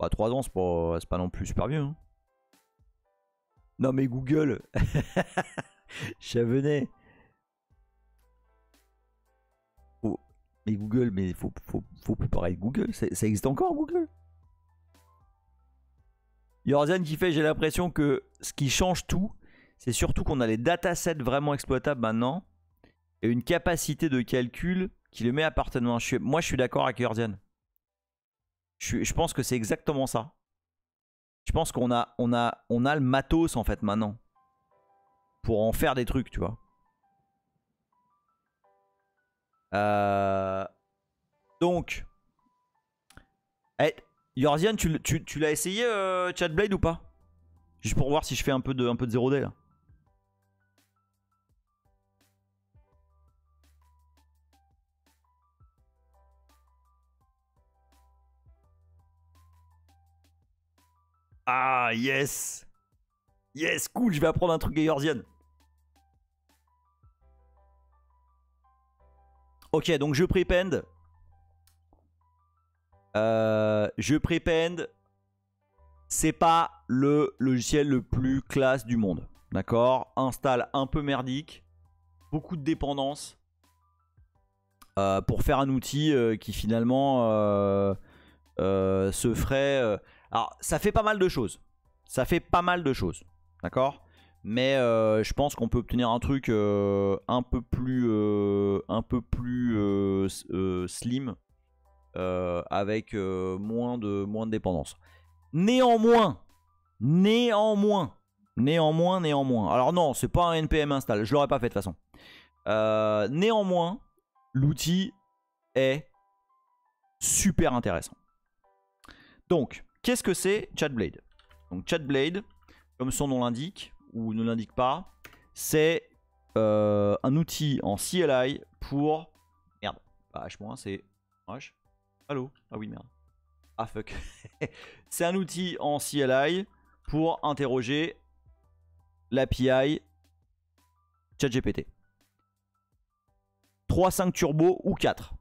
Bah, 3 ans, c'est pas non plus super vieux. Hein. Non, mais Google. Chavenet. Oh. Mais Google, mais faut plus parler de Google. Ça existe encore, Google? Yorzian qui fait, j'ai l'impression que ce qui change tout, c'est surtout qu'on a les datasets vraiment exploitables maintenant et une capacité de calcul qui le met à partenariat. Moi, je suis d'accord avec Yorzian. Je pense que c'est exactement ça. Je pense qu'on a le matos en fait maintenant pour en faire des trucs, tu vois. Donc, Yorzian, tu l'as essayé Chatblade ou pas? Juste pour voir si je fais un peu de 0D là. Ah yes. Yes, cool, je vais apprendre un truc à Yorzian. Ok, donc je prépend. Je prépend. C'est pas le logiciel le plus classe du monde. D'accord? Install un peu merdique. Beaucoup de dépendance. Pour faire un outil qui finalement se ferait... Alors, ça fait pas mal de choses. D'accord? Mais je pense qu'on peut obtenir un truc un peu plus slim avec moins de dépendance. Néanmoins. Alors non, c'est pas un npm install. Je l'aurais pas fait de toute façon. Néanmoins, l'outil est super intéressant. Donc, qu'est-ce que c'est Chatblade? Donc Chatblade, comme son nom l'indique, ou ne l'indique pas, c'est un outil en CLI pour... Merde, pas H-, c'est H. Allô? Ah oui, merde. Ah fuck. C'est un outil en CLI pour interroger l'API ChatGPT. 3.5 turbo ou 4.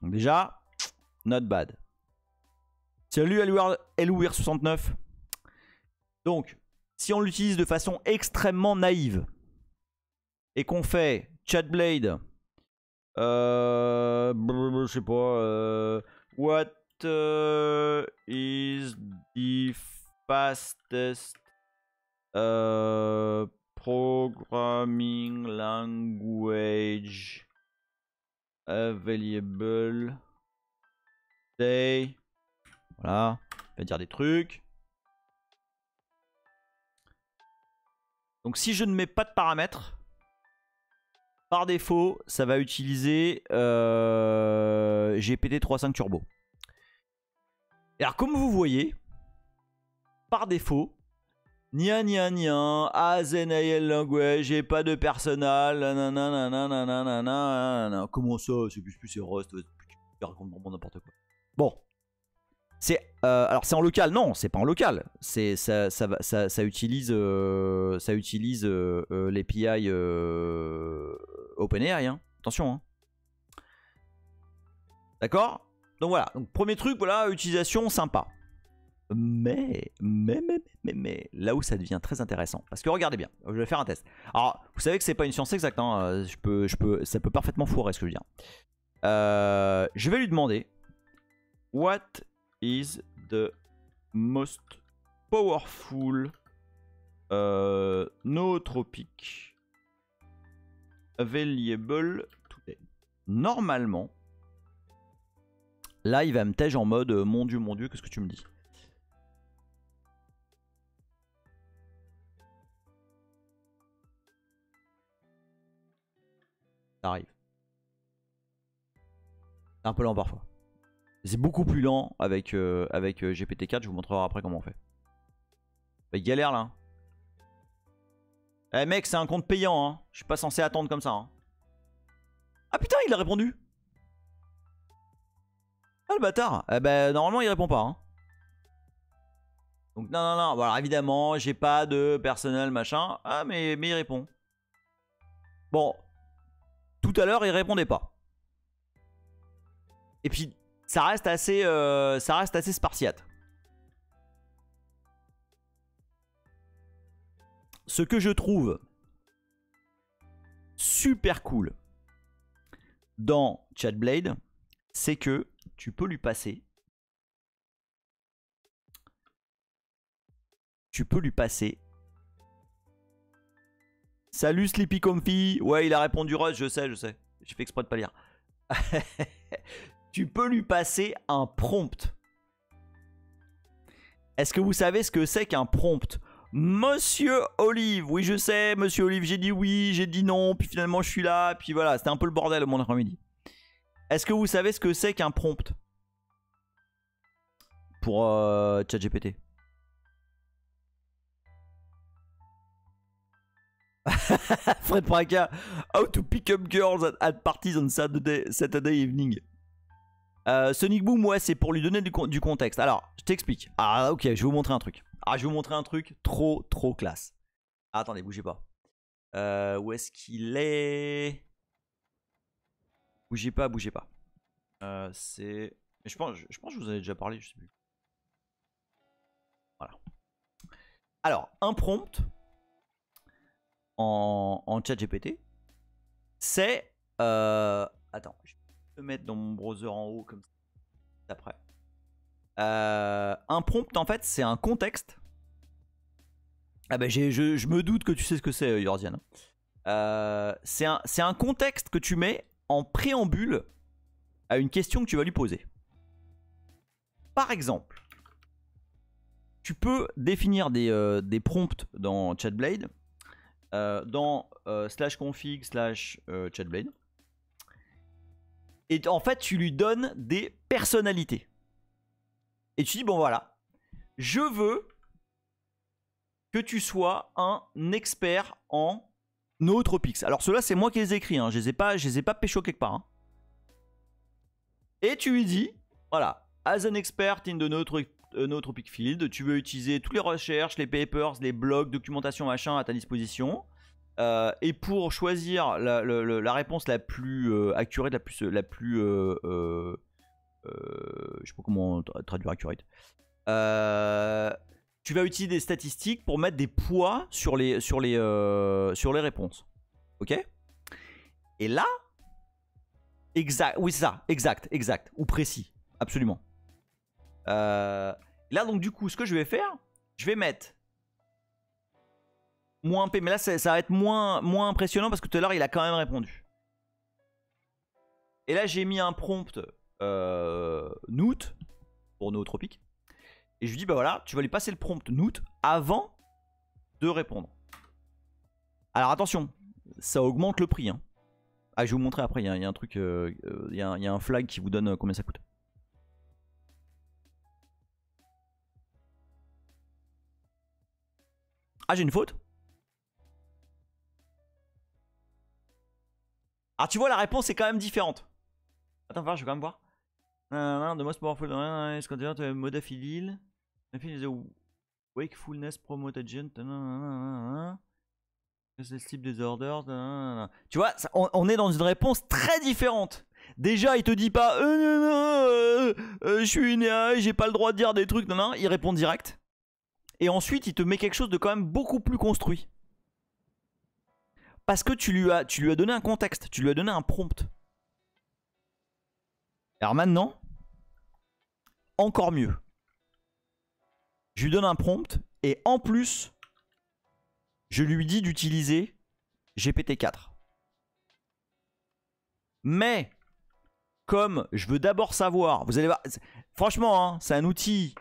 Donc déjà, not bad. Salut Elouir69. Donc, si on l'utilise de façon extrêmement naïve et qu'on fait Chatblade, je sais pas, what is the fastest programming language available today? Voilà, on va dire des trucs. Donc si je ne mets pas de paramètres, par défaut, ça va utiliser GPT 3.5 Turbo. Et alors comme vous voyez, par défaut, Azenaïel language, j'ai pas de personnel, comment ça, c'est plus c'est Rust, tu racontes vraiment n'importe quoi. Bon, Alors c'est en local, non, c'est pas en local. Ça utilise l'API OpenAI. Hein. Attention. Hein. D'accord. Donc voilà. Donc premier truc, voilà, utilisation sympa. Mais, là où ça devient très intéressant, parce que regardez bien, je vais faire un test. Alors, vous savez que c'est pas une science exacte, hein, ça peut parfaitement foirer ce que je veux dire. Je vais lui demander what is the most powerful nootropic available today. Normalement, là il va me tège en mode mon dieu, qu'est-ce que tu me dis? Ça arrive. C'est un peu lent parfois. C'est beaucoup plus lent avec GPT-4, je vous montrerai après comment on fait. Bah, il galère là. Eh mec, c'est un compte payant, hein. Je suis pas censé attendre comme ça. Hein. Ah putain, il a répondu. Ah le bâtard. Eh ben normalement il répond pas. Hein. Donc non. Voilà, évidemment, j'ai pas de personnel machin. Ah mais il répond. Bon. Tout à l'heure, il répondait pas. Et puis, ça reste assez spartiate. Ce que je trouve super cool dans ChatBlade, c'est que tu peux lui passer. Salut Sleepy Comfy. Ouais, il a répondu Rose, je sais. J'ai fait exprès de pas lire. Tu peux lui passer un prompt. Est-ce que vous savez ce que c'est qu'un prompt? Monsieur Olive, oui je sais, Monsieur Olive, j'ai dit oui, j'ai dit non, puis finalement je suis là, puis voilà, c'était un peu le bordel mon après-midi. Est-ce que vous savez ce que c'est qu'un prompt? Pour ChatGPT. Fred Praka, how to pick up girls at parties on Saturday evening. Sonic Boom, ouais, c'est pour lui donner du contexte. Alors, je t'explique. Ah, ok, je vais vous montrer un truc. Je vais vous montrer un truc trop classe. Ah, attendez, bougez pas. Où est-ce qu'il est? Bougez pas. C'est... Je pense que je vous en ai déjà parlé, je sais plus. Voilà. Alors, un prompt en chat GPT, c'est... Attends, je vais le mettre dans mon browser en haut comme ça. Après. Un prompt, en fait, c'est un contexte. Ah bah je me doute que tu sais ce que c'est, Yordian. C'est un contexte que tu mets en préambule à une question que tu vas lui poser. Par exemple, tu peux définir des prompts dans ChatBlade, dans /config /chatblade. Et en fait, tu lui donnes des personnalités. Et tu dis, bon voilà, je veux que tu sois un expert en nootropics. Alors ceux-là, c'est moi qui les ai écrits, hein. Je les ai pas pécho quelque part. Hein. Et tu lui dis, voilà, as an expert in the nootropic field, tu veux utiliser toutes les recherches, les papers, les blogs, documentation, machin à ta disposition. Et pour choisir la réponse la plus accurate, je sais pas comment traduire accurate. Tu vas utiliser des statistiques pour mettre des poids sur les réponses. Ok? Et là, exact, oui c'est ça, exact, ou précis, absolument. Là donc du coup, ce que je vais faire, je vais mettre moins P, mais là ça va être moins impressionnant parce que tout à l'heure il a quand même répondu. Et là j'ai mis un prompt Noot pour nootropique. Et je lui dis bah voilà, tu vas lui passer le prompt Noot avant de répondre. Alors attention, ça augmente le prix. Hein. Ah, je vais vous montrer après, il y a un truc, il y a un flag qui vous donne combien ça coûte. Ah, j'ai une faute. Ah, tu vois, la réponse est quand même différente. Attends, je vais quand même voir. The most powerful is considered a modafinil. Modafinil is a wakefulness promote agent. Sleep disorders. Tu vois, on est dans une réponse très différente. Déjà, il te dit pas je suis né, j'ai pas le droit de dire des trucs. Non, il répond direct. Et ensuite, il te met quelque chose de quand même beaucoup plus construit. Parce que tu lui as donné un contexte, tu lui as donné un prompt. Alors maintenant, encore mieux. Je lui donne un prompt et en plus, je lui dis d'utiliser GPT-4. Mais, comme je veux d'abord savoir, vous allez voir, franchement, hein, c'est un outil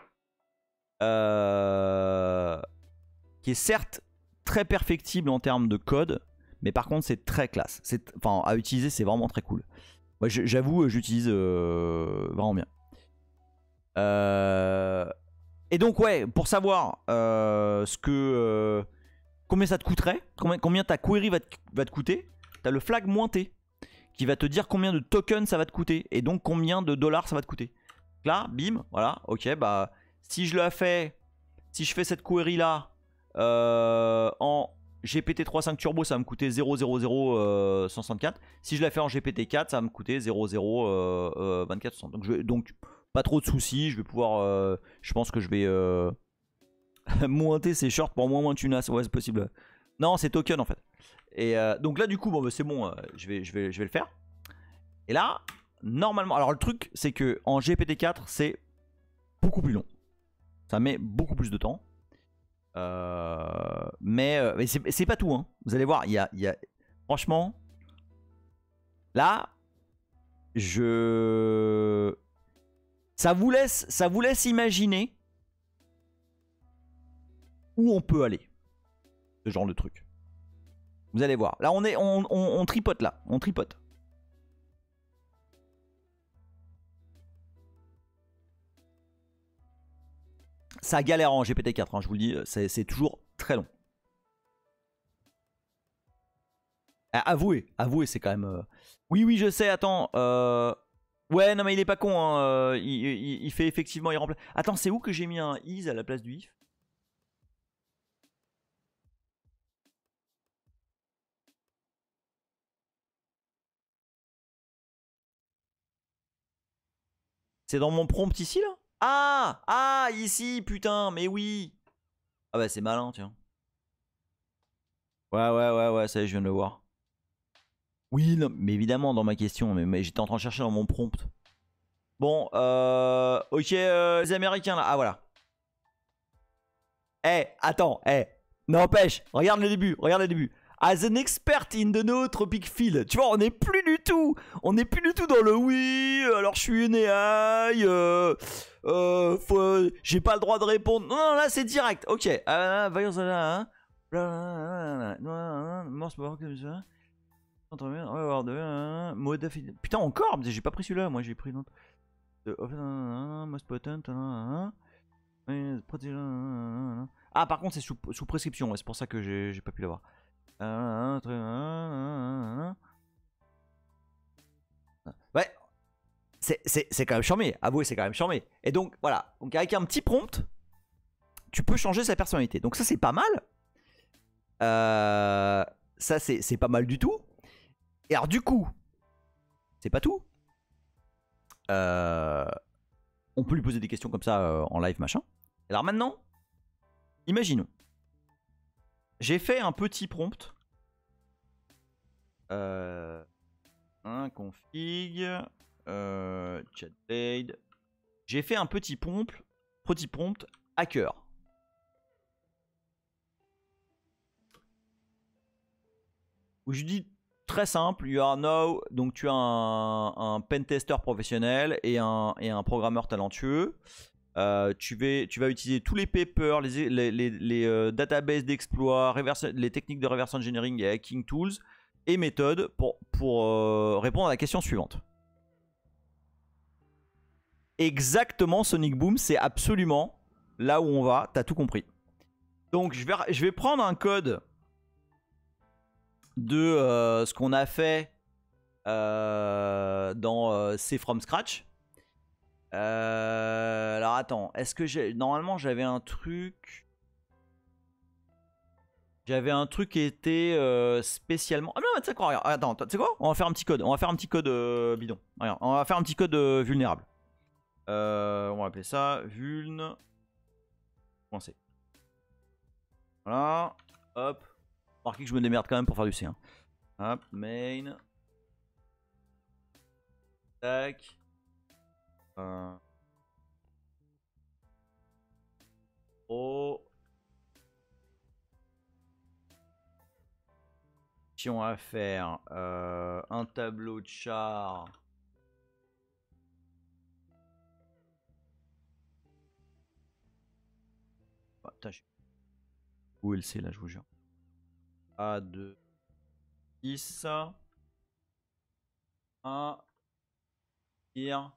qui est certes très perfectible en termes de code, mais par contre c'est très classe. Enfin, à utiliser, c'est vraiment très cool. Moi, j'avoue, j'utilise vraiment bien. Et donc, ouais, pour savoir combien ça te coûterait, combien ta query va te coûter, t'as le flag -t qui va te dire combien de tokens ça va te coûter et donc combien de dollars ça va te coûter. Donc là, bim, voilà, ok, bah si je fais cette query là en GPT-3.5 Turbo, ça va me coûter 0,00164. Si je la fais en GPT-4, ça va me coûter 0,02460. Donc pas trop de soucis, je vais pouvoir, je pense que je vais monter ces shorts pour moins de tunas, ouais c'est possible. Non, c'est token en fait. Et donc là du coup, bon, bah, c'est bon, je vais le faire. Et là, normalement, alors le truc c'est que en GPT-4 c'est beaucoup plus long. Ça met beaucoup plus de temps. Mais c'est pas tout, hein. Vous allez voir, il y a franchement, là, ça vous laisse imaginer où on peut aller. Ce genre de truc. Vous allez voir. Là, on tripote là. On tripote. Ça galère en GPT-4, hein, je vous le dis. C'est toujours très long. Avouez, c'est quand même... Oui, je sais, attends. Ouais, non, mais il est pas con. Hein. Il fait effectivement... Il remplace... Attends, c'est où que j'ai mis un is à la place du if? C'est dans mon prompt ici, là? Ah, ici, putain, mais oui. Ah bah c'est malin, tiens. Ouais, ça y est, je viens de le voir. Oui, non, mais évidemment dans ma question, mais j'étais en train de chercher dans mon prompt. Bon, ok, les Américains là, ah voilà. Attends, n'empêche, regarde le début. As an expert in the no tropic field. Tu vois, on n'est plus du tout dans le oui, alors je suis né j'ai pas le droit de répondre. Non, là c'est direct, ok. Putain, encore, j'ai pas pris celui-là, moi j'ai pris l'autre. Ah, par contre, c'est sous prescription, ouais, c'est pour ça que j'ai pas pu l'avoir. Ouais, c'est quand même charmé, avouez, c'est quand même charmé. Et donc, voilà, donc avec un petit prompt, tu peux changer sa personnalité. Donc, ça, c'est pas mal. Ça, c'est pas mal du tout. Et alors, du coup, c'est pas tout. On peut lui poser des questions comme ça en live, machin. Alors maintenant, imaginons. J'ai fait un petit prompt. Config. Chatblade. J'ai fait un petit prompt hacker. Où je dis très simple, you are now, donc tu as un pentester professionnel et un programmeur talentueux. Tu vas utiliser tous les papers, les databases d'exploit, les techniques de reverse engineering et hacking tools et méthodes pour répondre à la question suivante. Exactement, Sonic Boom, c'est absolument là où on va, t'as tout compris. Donc je vais prendre un code de ce qu'on a fait dans C from Scratch. Alors attends, est-ce que j'ai... Normalement j'avais un truc... J'avais un truc qui était spécialement... Ah non, mais tu sais quoi, regarde, attends, tu sais quoi? On va faire un petit code, on va faire un petit code bidon. Regarde, on va faire un petit code vulnérable. On va appeler ça vuln... Coincé. Voilà, hop. Remarquez que je me démerde quand même pour faire du C. Hein. Hop, main. Tac. Oh. Si on va faire un tableau de char. Où est le C là, je vous jure. A2, 10. 1. Tire.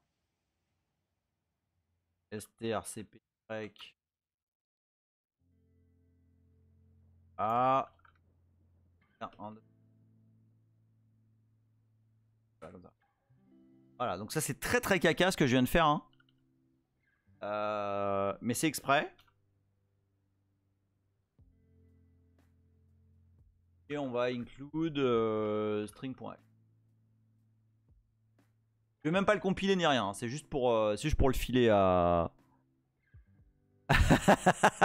STRCP. A. 1, 2. Voilà, comme ça. Voilà, donc ça c'est très très caca ce que je viens de faire. Hein. Mais c'est exprès. Et on va include string.f. Je vais même pas le compiler ni rien. Hein. C'est juste pour le filer à...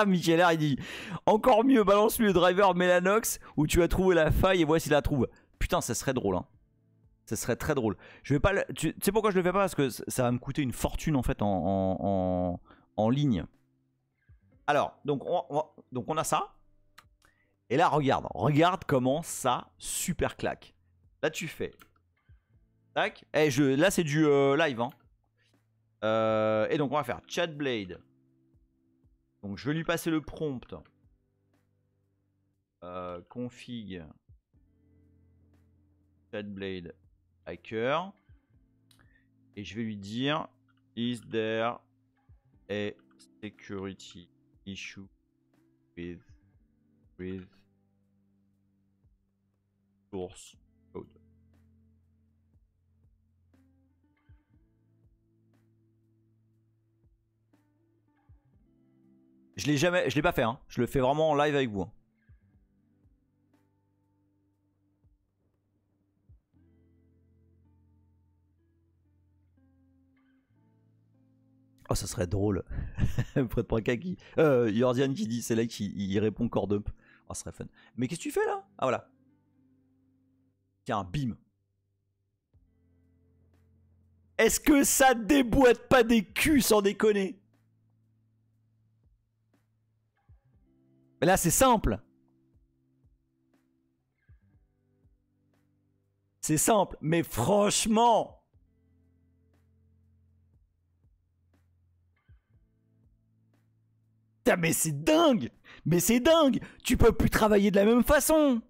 Michel R il dit encore mieux, balance-lui le driver Mellanox où tu as trouvé la faille et voici la trouve. Putain, ça serait drôle. Hein. Ça serait très drôle. Je vais pas le... Tu sais pourquoi je le fais pas? Parce que ça va me coûter une fortune en fait en ligne. Alors, donc on a ça. Et là, regarde comment ça super claque. Là, tu fais. Tac. Et là, c'est du live. Hein. Et donc, on va faire chatblade. Donc, je vais lui passer le prompt. Config chatblade hacker. Et je vais lui dire is there a security issue with source code. Je l'ai pas fait. Hein. Je le fais vraiment en live avec vous. Hein. Oh, ça serait drôle. Fred Praka qui... Yordian qui dit, c'est là qu'il répond cord up. Oh, ça serait fun. Mais qu'est-ce que tu fais là? Ah, voilà. Tiens, bim. Est-ce que ça déboîte pas des culs sans déconner? Mais là, c'est simple. C'est simple. Mais franchement... Mais c'est dingue! Mais c'est dingue! Tu peux plus travailler de la même façon!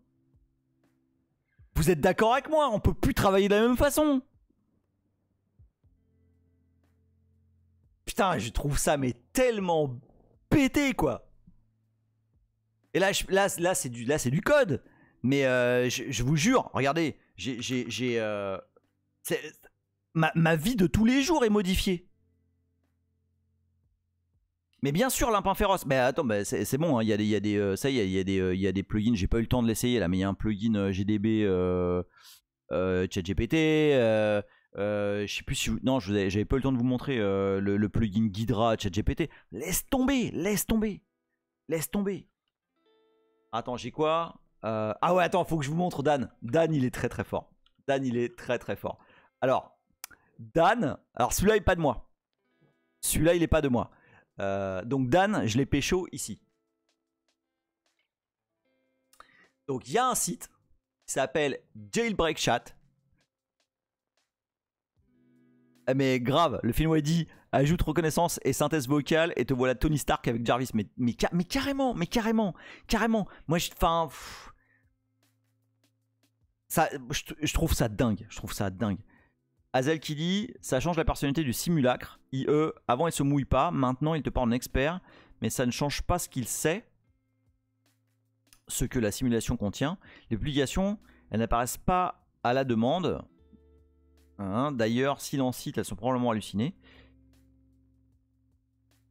Vous êtes d'accord avec moi? On peut plus travailler de la même façon! Putain, je trouve ça mais tellement pété quoi! Et là, c'est du code! Mais je vous jure, regardez, ma vie de tous les jours est modifiée. Mais bien sûr, Limpin Féroce. Mais attends, bah, c'est bon. Hein, il y a des plugins. J'ai pas eu le temps de l'essayer là, mais il y a un plugin GDB ChatGPT. Je sais plus si vous... Non, j'avais pas eu le temps de vous montrer le plugin Ghidra ChatGPT. Laisse tomber, laisse tomber, laisse tomber. Attends, j'ai quoi? Ah ouais, attends, faut que je vous montre Dan. Dan, il est très très fort. Dan, il est très très fort. Alors, Dan, alors celui-là, il est pas de moi. Celui-là, il est pas de moi. Donc Dan, je l'ai pécho ici. Donc il y a un site qui s'appelle Jailbreak Chat. Mais grave, le film a dit ajoute reconnaissance et synthèse vocale et te voilà Tony Stark avec Jarvis. Mais carrément, carrément. Moi, je trouve ça dingue. Hazel qui dit ça change la personnalité du simulacre. IE, avant il se mouille pas, maintenant il te parle en expert, mais ça ne change pas ce qu'il sait, ce que la simulation contient. Les publications, elles n'apparaissent pas à la demande. Hein, d'ailleurs, si l'on cite, elles sont probablement hallucinées.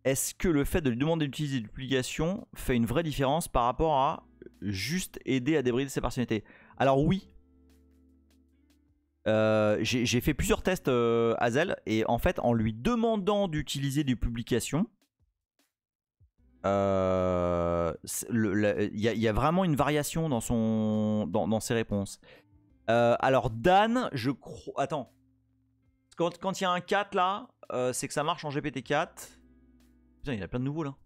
est-ce que le fait de lui demander d'utiliser des publications fait une vraie différence par rapport à juste aider à débrider ses personnalités? Alors oui. J'ai fait plusieurs tests Hazel et en fait en lui demandant d'utiliser des publications, il y a vraiment une variation dans ses réponses. Alors Dan, je crois... Attends. Quand il y a un 4 là, c'est que ça marche en GPT-4. Putain, il y en a plein de nouveaux là.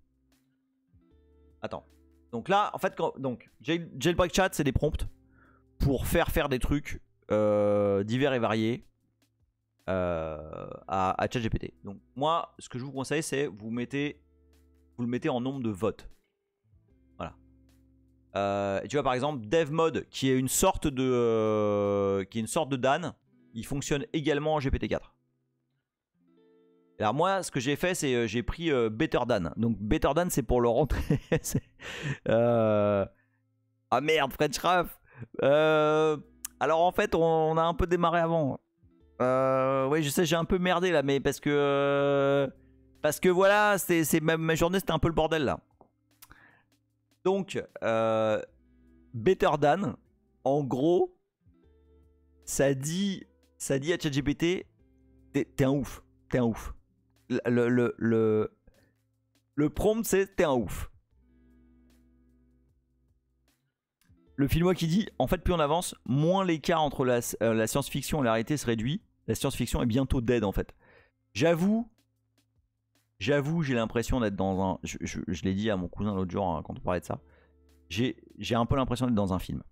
Attends. Donc là, en fait, Jailbreak Chat, c'est des prompts pour faire des trucs divers et variés à ChatGPT. Donc moi, ce que je vous conseille, c'est vous le mettez en nombre de votes. Voilà. Et tu vois par exemple DevMod, qui est une sorte de Dan, il fonctionne également en GPT-4. Alors moi, ce que j'ai fait, c'est j'ai pris Better Dan. Donc Better Dan, c'est pour le rentrer. Ah merde, French Raf. Alors en fait, on a un peu démarré avant. Oui, je sais, j'ai un peu merdé là, mais parce que voilà, ma journée, c'était un peu le bordel là. Donc, Better Dan, en gros, ça dit à ChatGPT, t'es un ouf, t'es un ouf. Le prompt, c'est t'es un ouf. Le Filmois qui dit, en fait, plus on avance, moins l'écart entre la science-fiction et la réalité se réduit. La science-fiction est bientôt dead, en fait. J'avoue, j'ai l'impression d'être dans un... Je l'ai dit à mon cousin l'autre jour, hein, quand on parlait de ça. J'ai un peu l'impression d'être dans un film.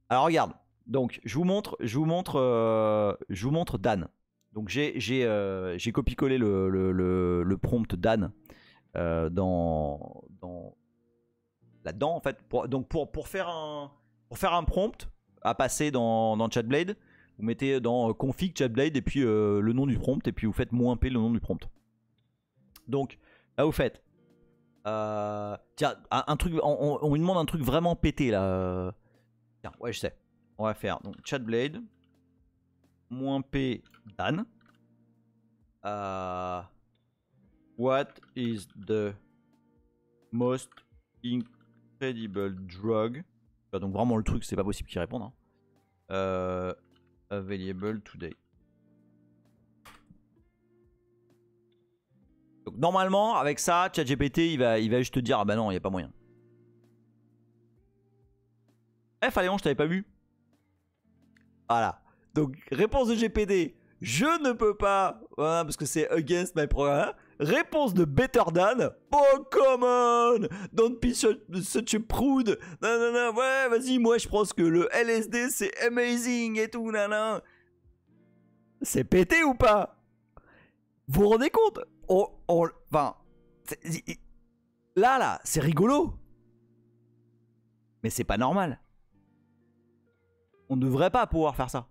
Alors regarde, donc je vous montre Dan. Donc j'ai copié-collé le prompt Dan là-dedans en fait. Pour faire un prompt à passer dans ChatBlade, vous mettez dans config ChatBlade et puis le nom du prompt et puis vous faites -p le nom du prompt. Donc là vous faites tiens, un truc, on lui demande un truc vraiment pété là. Tiens, ouais, je sais. On va faire donc ChatBlade -p Dan. What is the most incredible drug? Donc vraiment le truc, c'est pas possible qu'il réponde. Hein. Available today. Donc normalement, avec ça, ChatGPT, il va juste te dire ah bah non, il n'y a pas moyen. Eh, Faléon, je t'avais pas vu. Voilà. Donc, réponse de GPT, je ne peux pas, voilà, parce que c'est against my programme. Réponse de Better Dan, oh come on, don't be such a prude. Non, non, non, ouais, vas-y, moi je pense que le LSD c'est amazing et tout, nanana. C'est pété ou pas? Vous vous rendez compte? Enfin, là, c'est rigolo. Mais c'est pas normal. On ne devrait pas pouvoir faire ça.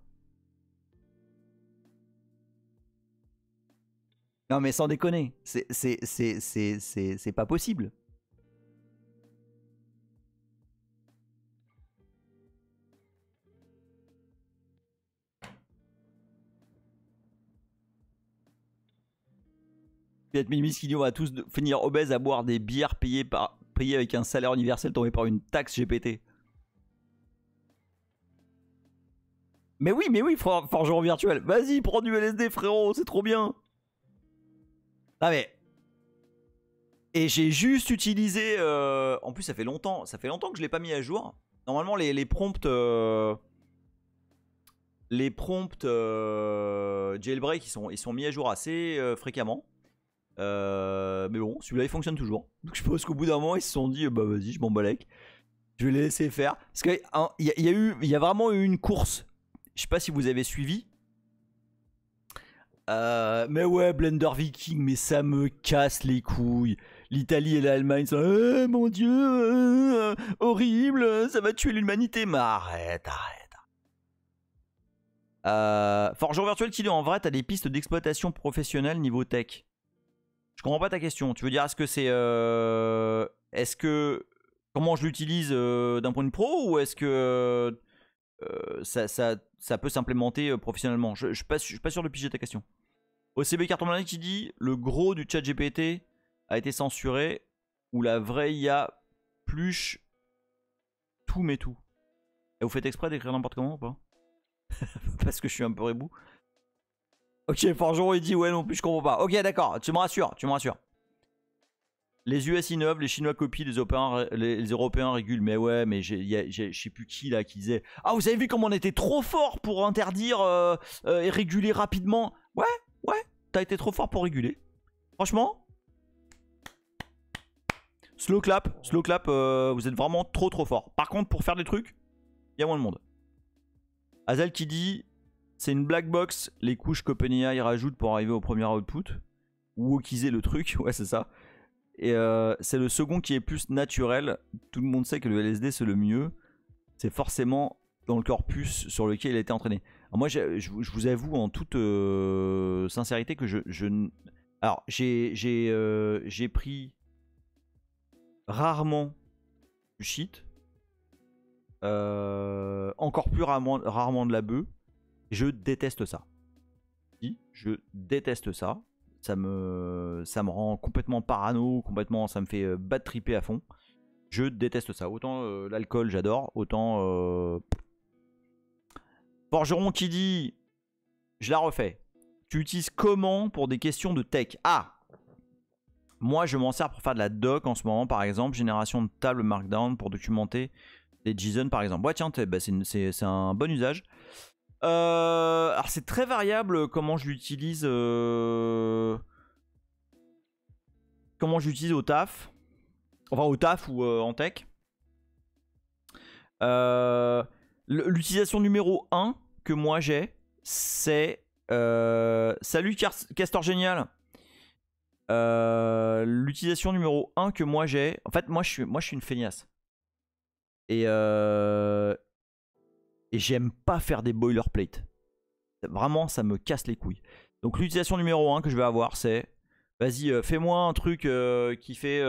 Non mais sans déconner, c'est pas possible. Peut-être Minimis qui dit on va tous finir obèses à boire des bières payées avec un salaire universel tombé par une taxe GPT. Mais oui, forgeron virtuel. Vas-y, prends du LSD, frérot, c'est trop bien. Ah mais... Et j'ai juste utilisé... En plus, ça fait longtemps que je l'ai pas mis à jour. Normalement, les prompts... jailbreak, ils sont mis à jour assez fréquemment. Mais bon, celui-là, il fonctionne toujours. Donc je suppose qu'au bout d'un moment, ils se sont dit, bah vas-y, je m'en balèque. Je vais les laisser faire. Parce qu'il y a vraiment eu une course. Je sais pas si vous avez suivi. Mais ouais, Blender Viking, mais ça me casse les couilles. L'Italie et l'Allemagne sont oh, mon dieu, horrible, ça va tuer l'humanité. Mais arrête. Forgeron virtuel qui dit en vrai, t'as des pistes d'exploitation professionnelle niveau tech. Je comprends pas ta question. Tu veux dire, est-ce que c'est. Comment je l'utilise d'un point de vue pro ou est-ce que ça peut s'implémenter professionnellement? Je suis pas sûr de piger ta question. OCB Carton qui dit le gros du chat GPT a été censuré ou la vraie IA pluche tout mais tout. Et vous faites exprès d'écrire n'importe comment ou pas? Parce que je suis un peu rebou. Ok, Forgeron il dit ouais non plus je comprends pas. Ok d'accord, tu me rassures, tu me rassures. Les US innovent, les Chinois copient, les Européens régulent. Mais ouais, mais je sais plus qui là qui disait ah vous avez vu comment on était trop fort pour interdire et réguler rapidement. Ouais, ouais, t'as été trop fort pour réguler. Franchement. Slow clap, vous êtes vraiment trop fort. Par contre pour faire des trucs, il y a moins de monde. Azel qui dit c'est une black box, les couches qu'OpenAI rajoute pour arriver au premier output. Ou wokiser le truc, ouais c'est ça. Et c'est le second qui est plus naturel. Tout le monde sait que le LSD c'est le mieux. C'est forcément dans le corpus sur lequel il a été entraîné. Alors moi je vous avoue en toute sincérité que alors j'ai pris rarement du shit. Encore plus rarement de la bœuf. Je déteste ça. Je déteste ça. Ça me rend complètement parano, complètement, ça me fait bad tripper à fond. Je déteste ça. Autant l'alcool j'adore, autant... Forgeron qui dit, je la refais. Tu utilises comment pour des questions de tech? Ah, moi je m'en sers pour faire de la doc en ce moment par exemple, génération de tables markdown pour documenter des JSON par exemple. Ouais tiens, bah, c'est un bon usage. Alors c'est très variable comment je l'utilise au taf. Enfin au taf ou en tech. L'utilisation numéro 1 que moi j'ai, c'est salut Castor Génial. L'utilisation numéro 1 que moi j'ai, en fait moi je suis une feignasse. Et j'aime pas faire des boilerplates. Vraiment, ça me casse les couilles. Donc l'utilisation numéro 1 que je vais avoir, c'est... Vas-y, fais-moi un truc qui fait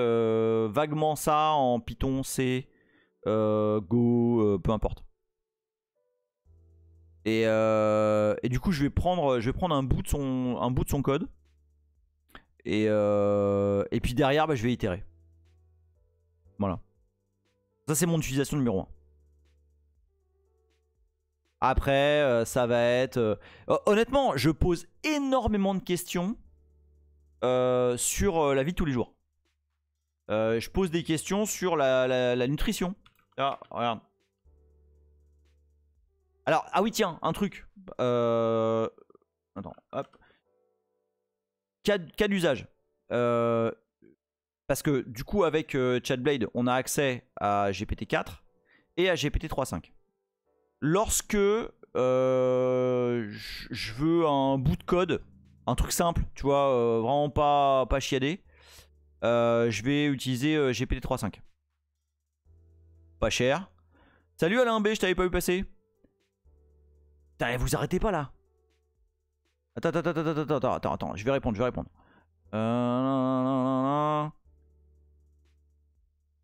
vaguement ça en Python, C, Go, peu importe. Et du coup, je vais prendre un bout de son code. Et puis derrière, bah, je vais itérer. Voilà. Ça, c'est mon utilisation numéro 1. Après, ça va être... honnêtement, je pose énormément de questions sur la vie de tous les jours. Je pose des questions sur la nutrition. Ah, regarde. Alors, ah oui, tiens, un truc. Attends, hop. Cas d'usage. Parce que du coup, avec ChatBlade, on a accès à GPT-4 et à GPT-3.5. Lorsque je veux un bout de code, un truc simple, tu vois, vraiment pas chiadé, je vais utiliser GPT-3.5. Pas cher. Salut Alain B, je t'avais pas vu passer. Putain, vous arrêtez pas là. Attends, je vais répondre.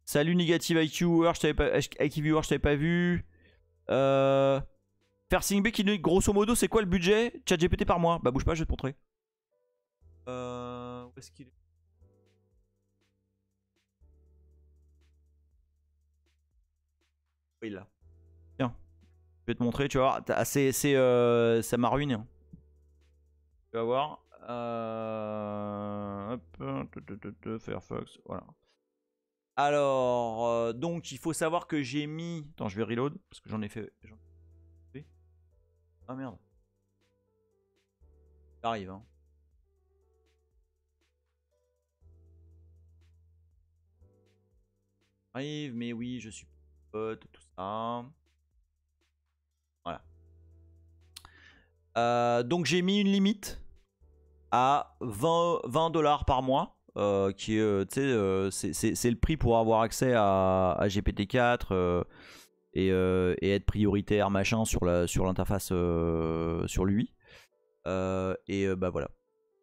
Salut Negative IQ, je t'avais pas vu. Fersing B qui dit grosso modo c'est quoi le budget ChatGPT par mois? Bah bouge pas, je vais te montrer. Où est-ce qu'il est? Oui là. Tiens, je vais te montrer, tu vois. Ça m'a ruiné. Hein. Tu vas voir. Hop, Firefox, voilà. Alors, donc il faut savoir que j'ai mis... Attends, je vais reload parce que j'en ai fait... Ah merde. Ça arrive, hein. Arrive, mais oui, je suis pote, tout ça. Voilà. Donc j'ai mis une limite à 20 $ par mois. Qui est, c'est le prix pour avoir accès à GPT-4 et être prioritaire machin sur l'interface sur lui. Et bah voilà,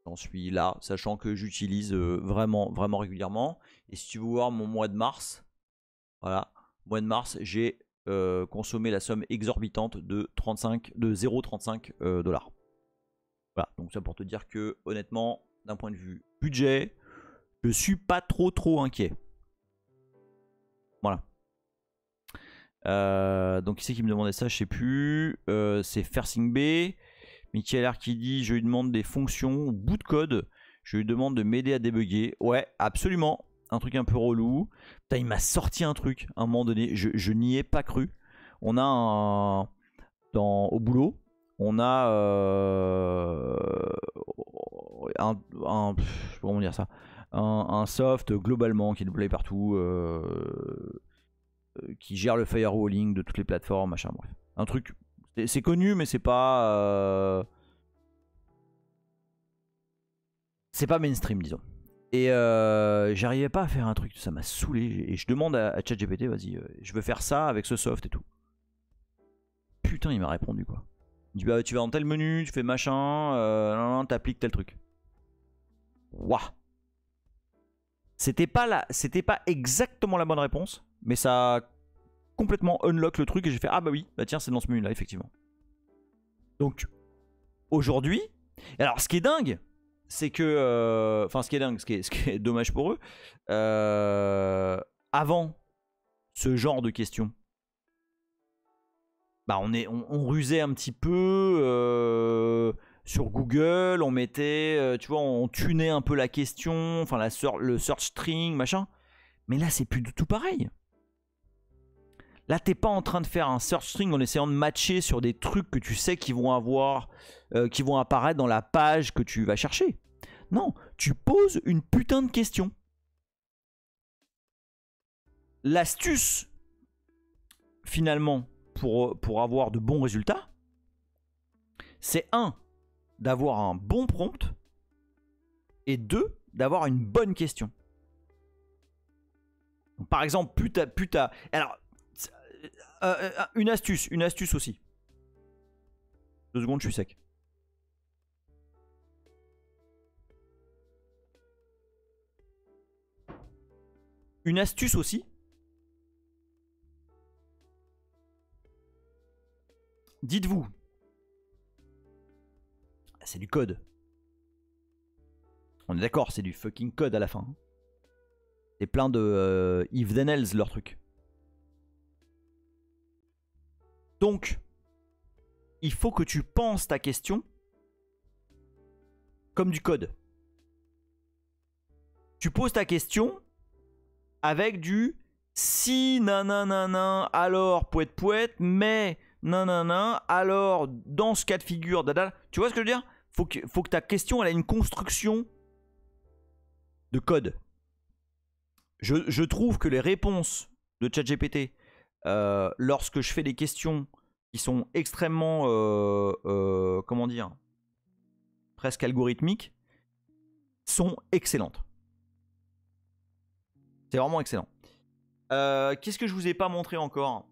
j'en suis là, sachant que j'utilise vraiment régulièrement. Et si tu veux voir mon mois de mars, voilà, mois de mars, j'ai consommé la somme exorbitante de 0,35 $. Voilà, donc ça pour te dire que honnêtement, d'un point de vue budget, je suis pas trop inquiet. Voilà. Donc qui c'est qui me demandait ça, je sais plus. C'est Fersing B. Michael R qui dit je lui demande des fonctions, bout de code. Je lui demande de m'aider à débugger. Ouais, absolument. Un truc un peu relou. Putain, il m'a sorti un truc à un moment donné. Je n'y ai pas cru. On a au boulot, on a comment dire ça, un soft globalement qui est déployé partout, qui gère le firewalling de toutes les plateformes, machin, bref. Un truc, c'est connu, mais c'est pas mainstream, disons. Et j'arrivais pas à faire un truc, ça m'a saoulé. Et je demande à ChatGPT, vas-y, je veux faire ça avec ce soft et tout. Putain, il m'a répondu quoi. Il dit bah tu vas dans tel menu, tu fais machin, t'appliques tel truc. Waouh. C'était pas exactement la bonne réponse, mais ça a complètement unlock le truc et j'ai fait ah bah oui, bah tiens c'est dans ce menu là effectivement. Donc aujourd'hui, alors ce qui est dingue, c'est que, enfin ce qui est dommage pour eux, avant ce genre de questions, bah on rusait un petit peu sur Google, on mettait, tu vois, on tunait un peu la question, enfin le search string, machin. Mais là, c'est plus du tout pareil. Là, t'es pas en train de faire un search string en essayant de matcher sur des trucs que tu sais qui vont apparaître dans la page que tu vas chercher. Non, tu poses une putain de question. L'astuce, finalement, pour avoir de bons résultats, c'est 1, d'avoir un bon prompt, et 2, d'avoir une bonne question. Donc, par exemple, plus t'as... Alors, une astuce aussi. 2 secondes, je suis sec. Une astuce aussi. Dites-vous, c'est du code. On est d'accord, c'est du fucking code à la fin. C'est plein de if then else leur truc. Donc, il faut que tu penses ta question comme du code. Tu poses ta question avec du si nanana alors poète mais nanana alors dans ce cas de figure dada. Tu vois ce que je veux dire? Faut que ta question elle ait une construction de code. Je trouve que les réponses de ChatGPT lorsque je fais des questions qui sont extrêmement comment dire, presque algorithmiques, sont excellentes. C'est vraiment excellent. Qu'est-ce que je vous ai pas montré encore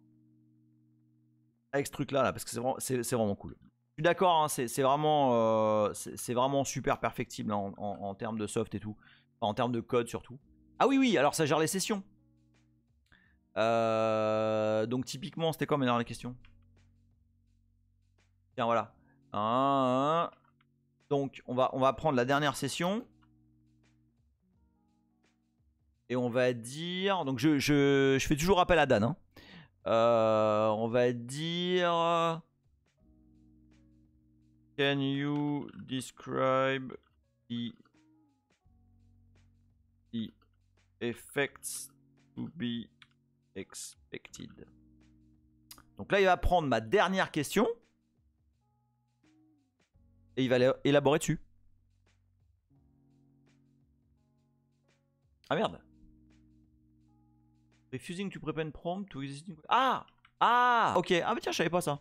avec ce truc là, parce que c'est vraiment cool. Je suis d'accord, hein, c'est vraiment super perfectible hein, en termes de soft et tout, enfin, en termes de code surtout. Ah oui, alors ça gère les sessions. Donc typiquement, c'était quoi mes dernières questions? Tiens, voilà. Donc on va prendre la dernière session. Et on va dire... Donc je fais toujours appel à Dan. Hein. On va dire... Can you describe the effects to be expected? Donc là, il va prendre ma dernière question. Et il va élaborer dessus. Ah merde. Refusing to prepend prompt to existing... Ah ok. Ah bah tiens, je savais pas ça.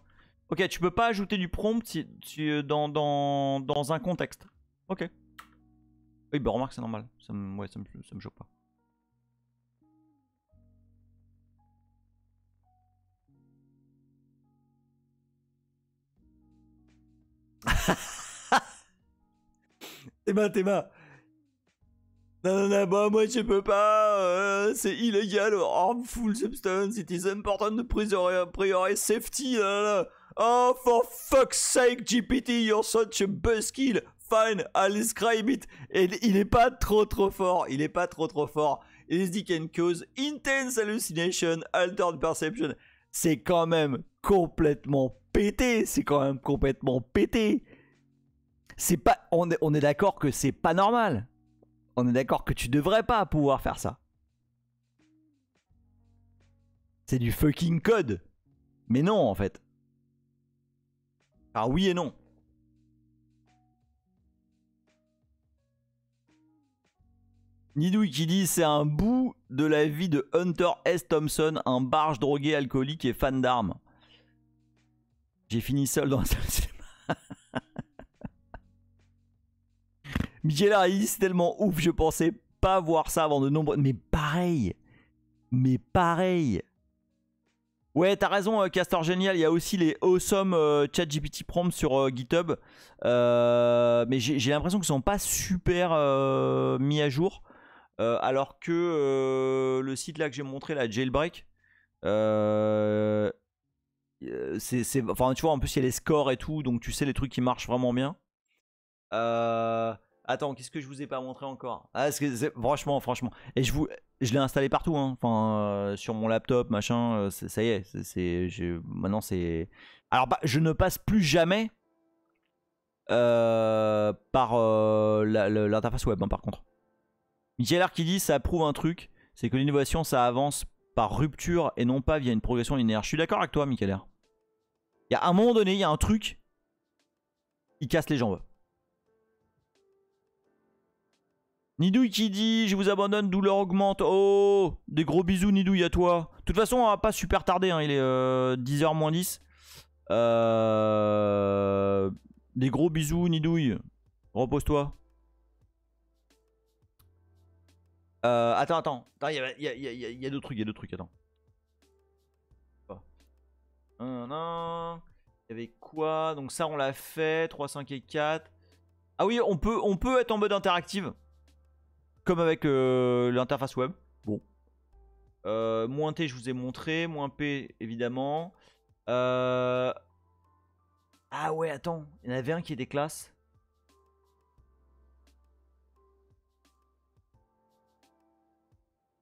Ok, tu peux pas ajouter du prompt dans un contexte. Ok. Oui, bah remarque, c'est normal. Ça me choque pas. Théma. Non, bah moi je peux pas, c'est illégal, harmful substance, it is important to prioritize safety, Oh, for fuck's sake, GPT, you're such a buzzkill. Fine, I'll describe it. Et il est pas trop fort. Il est pas trop fort. LSD can cause intense hallucination, altered perception. C'est quand même complètement pété. C'est quand même complètement pété. C'est pas. On est d'accord que c'est pas normal. On est d'accord que tu devrais pas pouvoir faire ça. C'est du fucking code. Mais non, en fait. Ah oui et non. Nidouille qui dit c'est un bout de la vie de Hunter S. Thompson, un barge drogué alcoolique et fan d'armes. J'ai fini seul dans la salle de cinéma. Michel Harry, c'est tellement ouf, je pensais pas voir ça avant de nombreux... Mais pareil. Mais pareil. Ouais, t'as raison, Castor Génial. Il y a aussi les awesome ChatGPT prompts sur GitHub. Mais j'ai l'impression qu'ils sont pas super mis à jour. Alors que le site là que j'ai montré, la Jailbreak, enfin, tu vois, en plus il y a les scores et tout, donc tu sais les trucs qui marchent vraiment bien. Attends, qu'est-ce que je vous ai pas montré encore? Ah, franchement. Et je l'ai installé partout, hein. Enfin, sur mon laptop, machin. Ça y est, maintenant c'est. Alors, bah, je ne passe plus jamais par l'interface web, hein, par contre. Michael R qui dit ça prouve un truc, c'est que l'innovation ça avance par rupture et non pas via une progression linéaire. Je suis d'accord avec toi, Michael R. Il y a un moment donné, il y a un truc, il casse les jambes. Nidouille qui dit je vous abandonne, douleur augmente. Oh, des gros bisous Nidouille à toi. De toute façon, on va pas super tarder, hein. Il est 10h moins 10. Des gros bisous Nidouille. Repose-toi. Attends, il y a d'autres trucs, attends. Non. Il y avait quoi? Donc ça on l'a fait, 3, 5 et 4. Ah oui, on peut être en mode interactive. Comme avec l'interface web. Bon. Moins T je vous ai montré, moins P évidemment. Ah ouais, attends, il y en avait un qui était classe.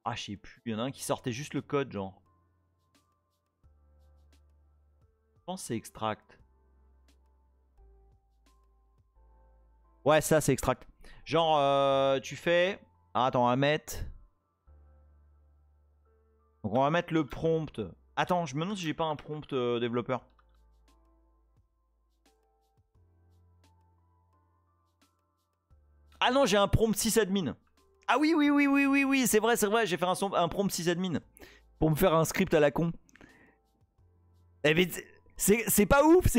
Ah, je sais plus. Il y en a un qui sortait juste le code, genre. Je pense que c'est extract. Ouais, ça, c'est extract. Genre, tu fais. Ah, attends, on va mettre. Donc, on va mettre le prompt. Attends, je me demande si j'ai pas un prompt développeur. Ah non, j'ai un prompt sysadmin. Ah oui, c'est vrai, j'ai fait un prompt sysadmin. Pour me faire un script à la con. Eh mais c'est pas ouf,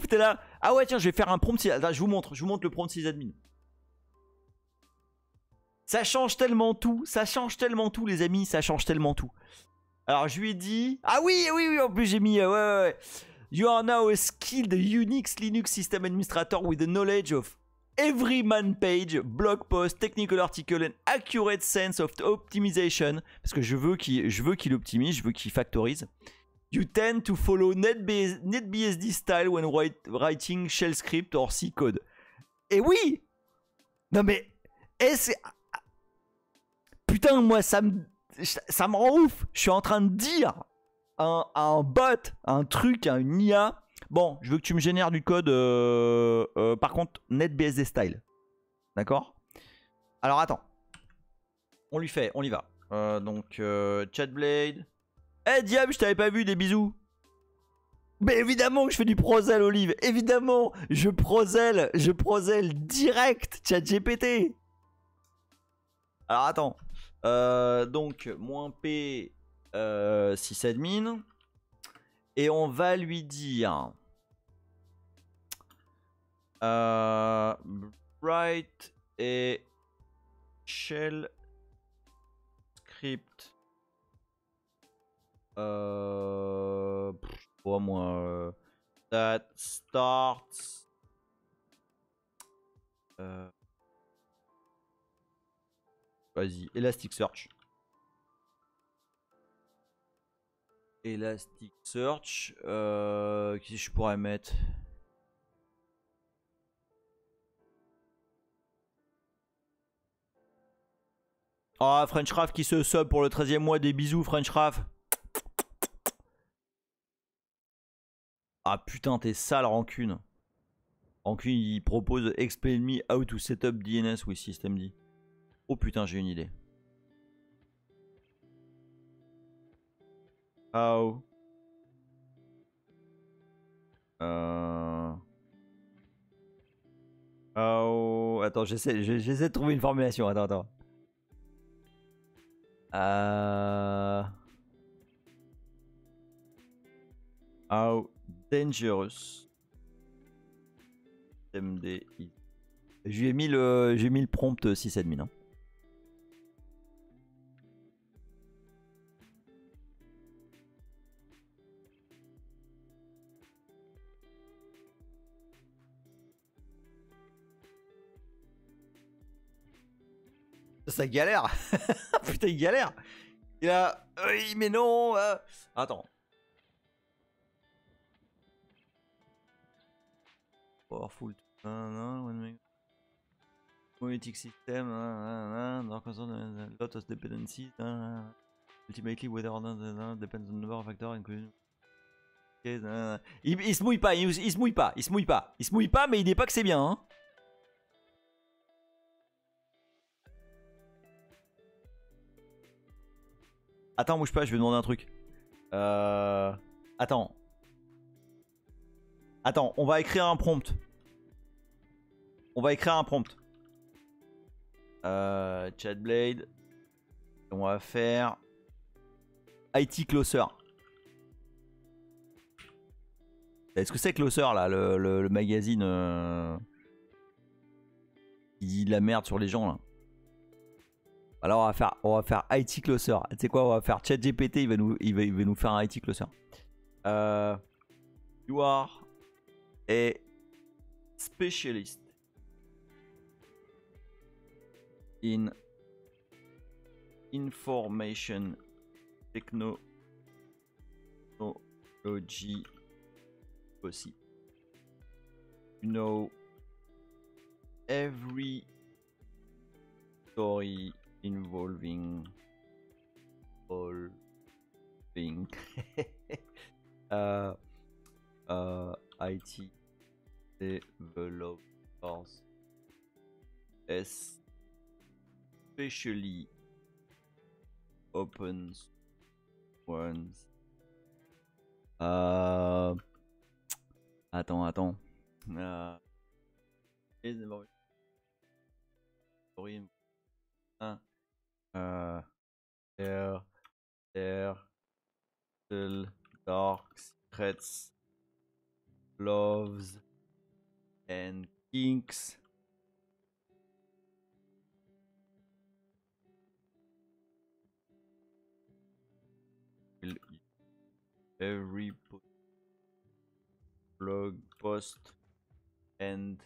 t'es là. Ah ouais, tiens, je vais faire un prompt sysadmin. Je vous montre le prompt sysadmin. Ça change tellement tout, les amis, ça change tellement tout. Alors je lui ai dit... Ah oui, en plus j'ai mis... ouais. You are now a skilled Unix Linux system administrator with the knowledge of every man page, blog post, technical article and accurate sense of optimization. Parce que je veux qu'il optimise, je veux qu'il factorise. You tend to follow NetBSD style when writing shell script or C code. Et oui! Non mais... Putain, moi ça me rend ouf. Je suis en train de dire à un bot, à un truc, à une IA. Bon, je veux que tu me génères du code. Par contre, NetBSD style. D'accord? Alors attends. On lui fait, on y va. Donc, Chatblade. Eh diable, je t'avais pas vu, des bisous. Mais évidemment que je fais du prosel, Olive. Évidemment, je prosel direct, ChatGPT. Alors attends. Donc, moins P, sysadmin. Et on va lui dire... write et shell script. Je sais pas moi. That starts... Vas-y, Elasticsearch. Elasticsearch. Qui je pourrais mettre? Ah, French Raf qui se sub pour le 13e mois. Des bisous, French Raf. Ah putain, t'es sale, Rancune. Rancune, il propose Explain me how to set up DNS with systemd. Oh putain, j'ai une idée. How Attends, j'essaie de trouver une formulation. Attends. How dangerous MD. J'ai mis le prompt sysadmin. Hein. Ça galère. Putain, il galère. Il a... Oui, mais non. Attends. Powerful. Monolithic system. Lot of dependencies. Ultimately, whether or not depends on the number of factors, including... Il se mouille pas, il se mouille pas, il se mouille pas. Il se mouille pas, mais il dit pas que c'est bien. Hein. Attends, bouge pas, je vais demander un truc. Attends. Attends, on va écrire un prompt. Chatblade. On va faire IT Closer. Est-ce que c'est Closer là, le magazine qui dit de la merde sur les gens là? Alors on va faire IT Closer. Tu sais quoi, on va faire ChatGPT, il va nous faire un IT Closer. You are a specialist in information technology aussi. You know every story involving all things IT developers, especially open ones. Attends. There still dark secrets, loves and kinks. Every blog post and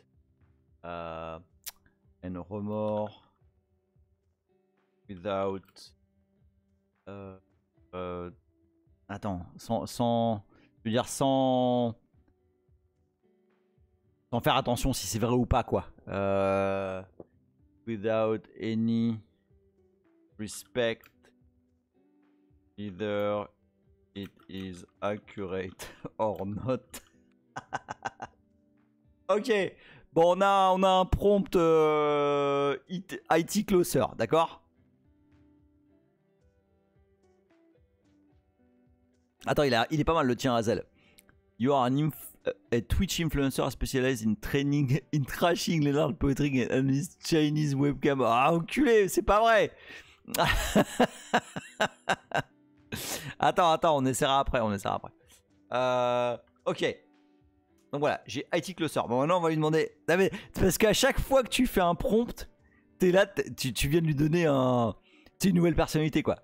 remorse without attends, sans je veux dire sans faire attention si c'est vrai ou pas quoi. Without any respect, either it is accurate or not. Ok, bon on a un prompt IT Closer, d'accord? Attends, il est pas mal le tien, Hazel. You are a Twitch influencer specialized in training, in trashing Leonard Poetry and his Chinese webcam. Ah, enculé, c'est pas vrai. Attends, on essaiera après. Ok. Donc voilà, j'ai IT Closer. Bon, maintenant, on va lui demander... Parce qu'à chaque fois que tu fais un prompt, t'es là, tu viens de lui donner une nouvelle personnalité, quoi.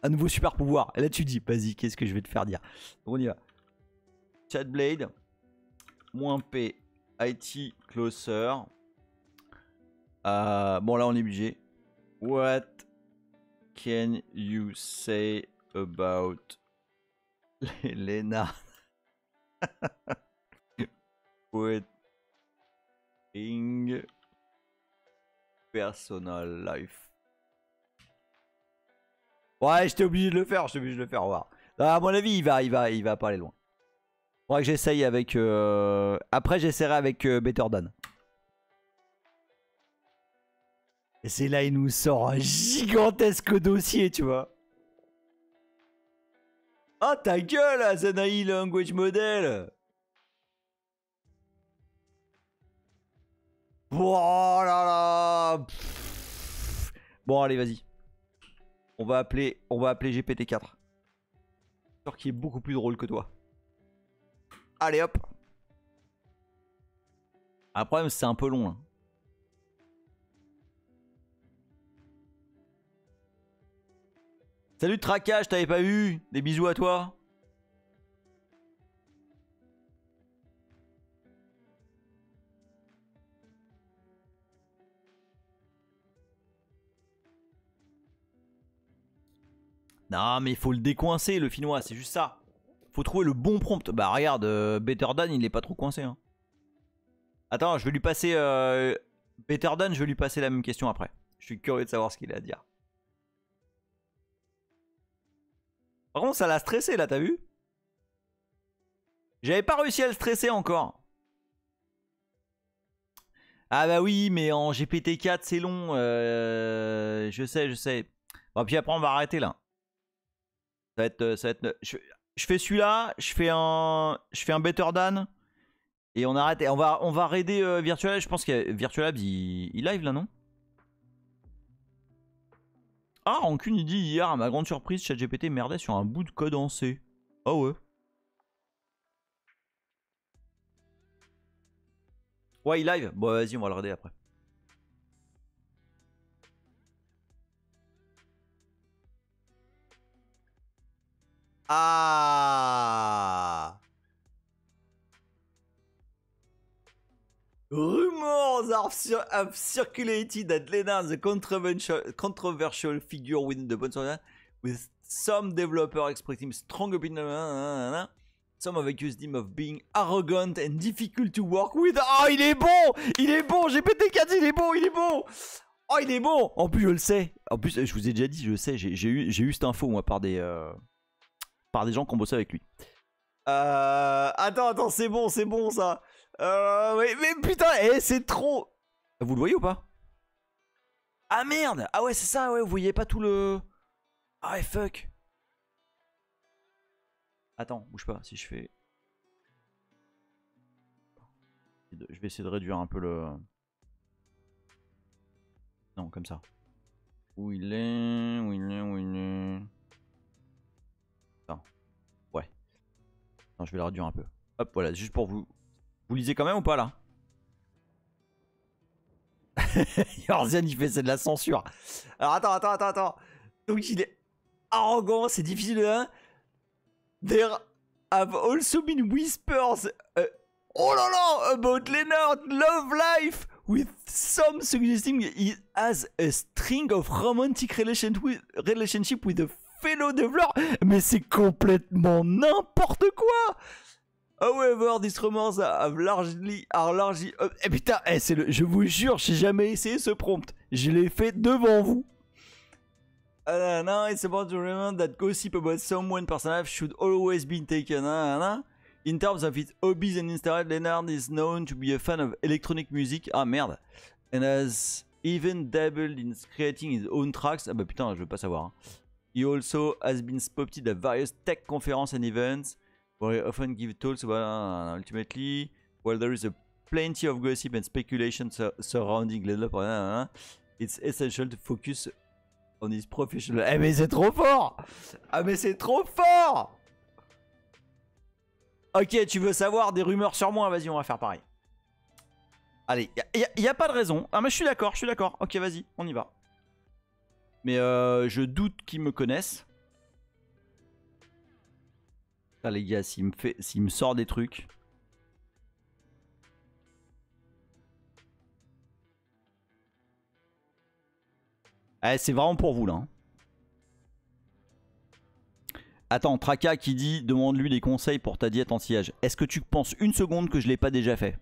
Un nouveau super pouvoir. Et là, tu dis, vas-y, qu'est-ce que je vais te faire dire? Donc, on y va. Chatblade, -p, IT Closer. Bon, là, on est obligé. What can you say about Lena putting personal life. Ouais, j'étais obligé de le faire, j'étais obligé de le faire, on va voir. À mon avis, il va pas aller loin. Faudra que j'essaye avec... Après, j'essaierai avec Better Dan. Et c'est là, il nous sort un gigantesque dossier, tu vois. Ah, ta gueule, Azanaï Language Model. Oh là là. Pff. Bon, allez, vas-y. On va appeler GPT-4. Sûr qu'il est beaucoup plus drôle que toi. Allez, hop. Le problème, c'est un peu long, là. Salut Traquage, t'avais pas vu? Des bisous à toi. Non mais il faut le décoincer le finnois, c'est juste ça. Faut trouver le bon prompt. Bah regarde, Better Dan il est pas trop coincé. Hein. Attends, je vais lui passer... Better Dan, je vais lui passer la même question après. Je suis curieux de savoir ce qu'il a à dire. Par contre ça l'a stressé là, t'as vu? J'avais pas réussi à le stresser encore. Ah bah oui, mais en GPT-4 c'est long. Je sais. Bon, puis après on va arrêter là. Ça va être... Je fais celui-là, je fais un Better Dan. Et on arrête. On va raider Virtual Labs. Je pense que Virtual Labs il live là, non? Ah, Rancune il dit hier, à ma grande surprise, ChatGPT merdait sur un bout de code en C. Ah ouais. Ouais, il live. Bon, vas-y, on va le raider après. Ah. Rumors have circulated that Lena, the controversial figure within the Bonsai, with some developer expressing strong opinion. Some have accused him of being arrogant and difficult to work with. Oh, il est bon! Il est bon! GPT-4, il est bon! Il est bon! Oh, il est bon! En plus, je le sais. En plus, je vous ai déjà dit, je le sais. J'ai eu cette info, moi, par des gens qui ont bossé avec lui. Attends, c'est bon ça. Mais putain, c'est trop. Vous le voyez ou pas? Ah merde. Ah ouais, c'est ça, ouais, vous voyez pas tout le... Ah ouais, fuck. Attends, bouge pas, si je fais... Je vais essayer de réduire un peu le... Non, comme ça. Où il est? Attends. Ouais. Non, je vais le réduire un peu. Hop, voilà, juste pour vous... Vous lisez quand même ou pas, là? Yorzian, il fait c'est de la censure. Alors, attends. Donc, il est arrogant, c'est difficile de... Hein. There have also been whispers... oh là là! About Leonard love life! With some suggesting he has a string of romantic relationship with a fellow developer. Mais c'est complètement n'importe quoi! However, these rumors are largely... Eh putain, je vous jure, j'ai jamais essayé ce prompt. Je l'ai fait devant vous. It's about to remember that gossip about someone personal should always be taken. In terms of his hobbies and interests, Leonard is known to be a fan of electronic music. Ah merde. And has even dabbled in creating his own tracks. Ah bah putain, je veux pas savoir. Hein. He also has been spotted at various tech conferences and events, where he often gives talks about ultimately, while there is a plenty of gossip and speculation surrounding Leonard, it's essential to focus on his professional... Eh mais c'est trop fort! Ah mais c'est trop fort! Ok, tu veux savoir des rumeurs sur moi? Vas-y, on va faire pareil. Allez, y a pas de raison. Ah mais je suis d'accord. Ok, vas-y, on y va. Mais je doute qu'ils me connaissent. Ah les gars, s'il me sort des trucs... Eh, c'est vraiment pour vous là. Hein. Attends, Traka qui dit demande-lui des conseils pour ta diète anti-âge. Est-ce que tu penses une seconde que je l'ai pas déjà fait?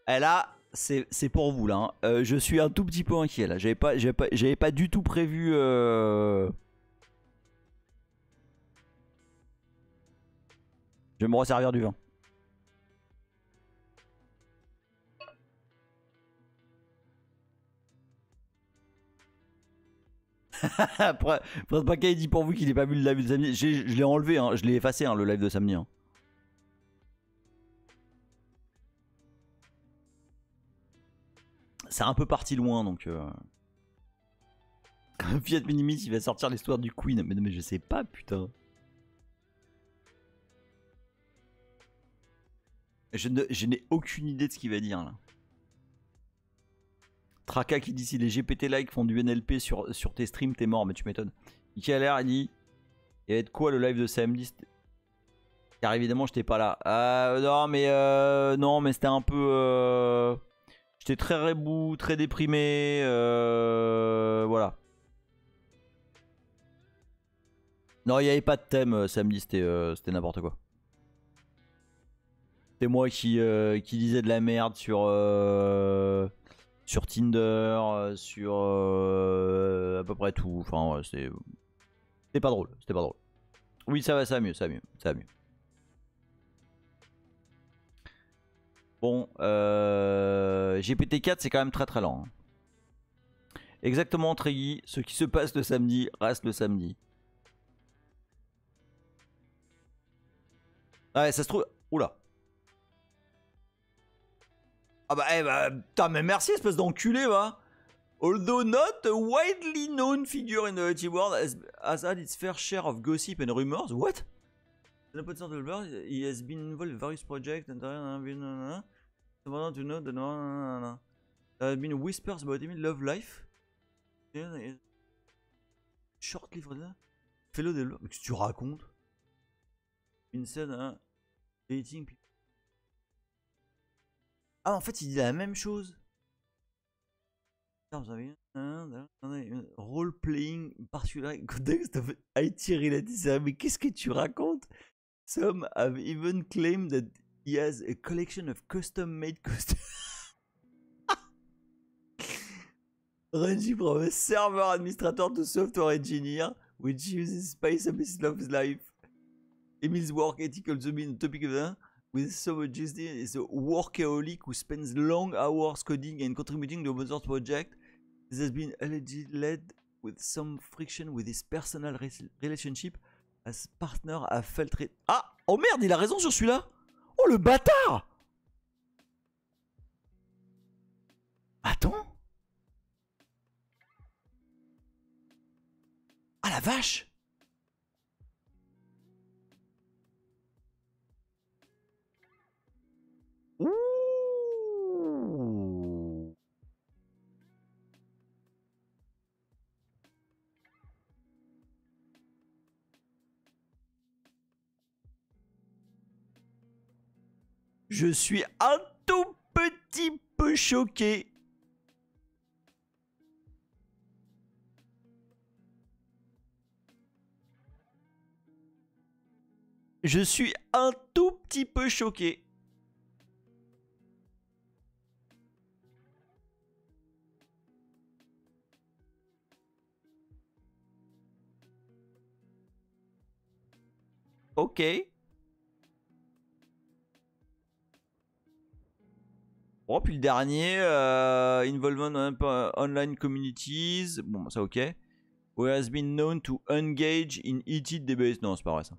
Et là, c'est pour vous là. Hein. Je suis un tout petit peu inquiet là. J'avais pas du tout prévu. Je vais me resservir du vin. Après, Prince il dit pour vous qu'il n'ait pas vu le live de samedi. Je l'ai enlevé, hein. Je l'ai effacé hein, le live de samedi. Hein. C'est un peu parti loin donc. Fiat Minimis il va sortir l'histoire du Queen. Mais je sais pas putain. Je n'ai aucune idée de ce qu'il va dire là. Traka qui dit si les GPT like font du NLP sur tes streams, t'es mort, mais tu m'étonnes. Michael R, il dit il va être quoi le live de samedi? Car évidemment, j'étais pas là. Non, mais c'était un peu. J'étais très rebou, très déprimé. Voilà. Non, il n'y avait pas de thème samedi, c'était n'importe quoi. C'était moi qui disais de la merde sur Tinder, sur à peu près tout. Enfin, ouais, c'était pas drôle. C'était pas drôle. Oui, ça va mieux, ça va mieux, ça va mieux. Bon, GPT-4, c'est quand même très très lent. Hein. Exactement, Tregui. Ce qui se passe le samedi reste le samedi. Ah ouais, ça se trouve. Oula. Ah bah, putain, mais merci, espèce d'enculé, va. Although not a widely known figure in the IT world, has had its fair share of gossip and rumors. What? He has been involved in various projects and been someone to know that there have been whispers about him in love life. Shortly for that. Fellow de qu'est-ce que tu racontes? Vincent, dating. Ah, en fait, il dit la même chose. Role-playing particular context of IT related. Mais qu'est-ce que tu racontes? Some have even claimed that he has a collection of custom-made costumes. Ranging from a server administrator to software engineer, which uses space of his life. Emil's work ethic also been a topic of that. With so Justin is a workaholic who spends long hours coding and contributing to open source project. This has been allegedly led with some friction with his personal relationship as partner a felt. Ah, oh merde, il a raison sur celui-là. Oh le bâtard. Attends. Ah la vache. Ouh. Je suis un tout petit peu choqué. Je suis un tout petit peu choqué. Ok. Oh, puis le dernier, involvement online communities. Bon, ça ok. Who has been known to engage in heated debates. Non, c'est pas vrai ça.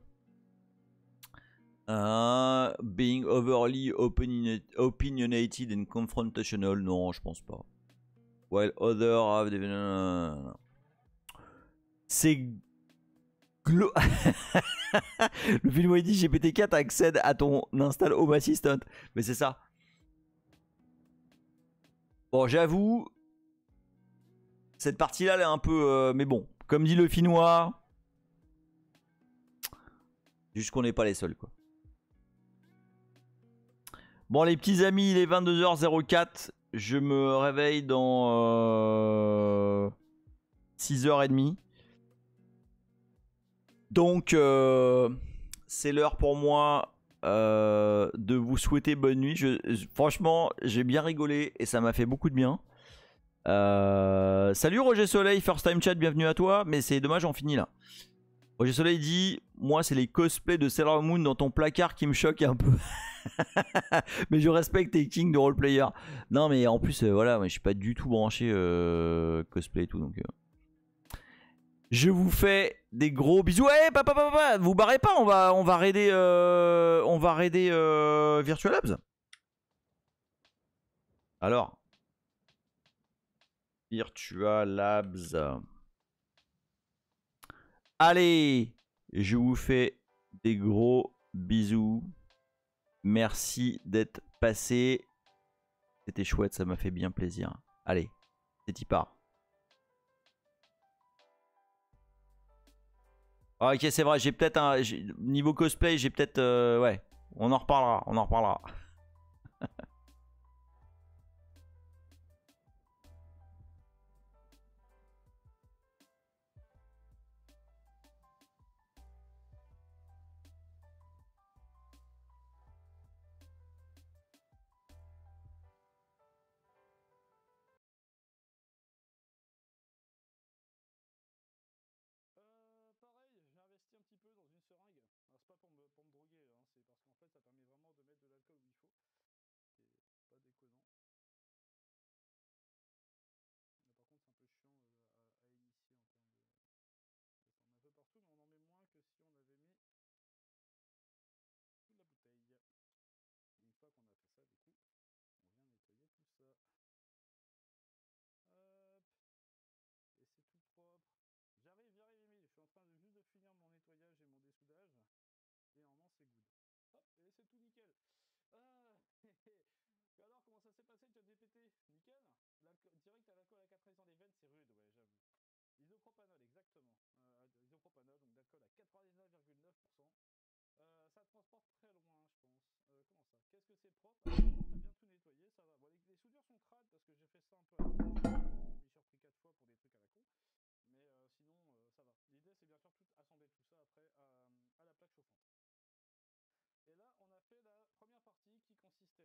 Being overly opinionated and confrontational. Non, je pense pas. While others have... C'est... Le film dit GPT-4 accède à ton install Home Assistant. Mais c'est ça. Bon, j'avoue, cette partie-là, elle est un peu... mais bon, comme dit le Finnois, juste qu'on n'est pas les seuls, quoi. Bon, les petits amis, il est 22h04. Je me réveille dans 6h30. Donc, c'est l'heure pour moi de vous souhaiter bonne nuit. Franchement, j'ai bien rigolé et ça m'a fait beaucoup de bien. Salut Roger Soleil, first time chat, bienvenue à toi. Mais c'est dommage, on finit là. Roger Soleil dit: moi, c'est les cosplays de Sailor Moon dans ton placard qui me choquent un peu. Mais je respecte tes kings de roleplayer. Non, mais en plus, voilà, moi, je suis pas du tout branché cosplay et tout. Donc, je vous fais des gros bisous. Hey, papa, vous barrez pas, on va raider, Virtual Labs. Alors, Virtual Labs. Allez, je vous fais des gros bisous. Merci d'être passé. C'était chouette, ça m'a fait bien plaisir. Allez, c'est y part. Ah, ok, c'est vrai, j'ai peut-être un... Niveau cosplay, j'ai peut-être... ouais, on en reparlera, on en reparlera. Pareil, j'ai investi un petit peu dans une seringue. Alors c'est pas pour me droguer, hein, c'est parce qu'en fait ça permet vraiment de mettre de l'alcool où il faut. C'est pas déconnant. Mais par contre c'est un peu chiant à initier en termes de... On en met un peu partout, mais on en met moins que si on avait mis toute la bouteille. Et une fois qu'on a fait ça, du coup, on vient nettoyer tout ça. Hop. Et c'est tout propre. J'arrive, Emile. Je suis en train de juste de finir mon nettoyage et mon dessoudage. Et normalement c'est good. Hop, et c'est tout nickel. Ah. Alors, comment ça s'est passé, ChatGPT? Nickel. Direct à l'alcool à 4 dans les veines, c'est rude, ouais, j'avoue. Isopropanol, exactement. Isopropanol, donc d'alcool à 99,9%. Ça transporte très loin, je pense. Comment ça? Qu'est-ce que c'est propre? Alors, t'as bien tout nettoyé, ça va. Bon, les soudures sont crades parce que j'ai fait ça un peu à la con. Je m'y suis repris 4 fois pour des trucs à la con. Mais sinon, ça va. L'idée, c'est bien sûr assembler tout ça après à la plaque chauffante. Et là, on a fait la première partie qui consistait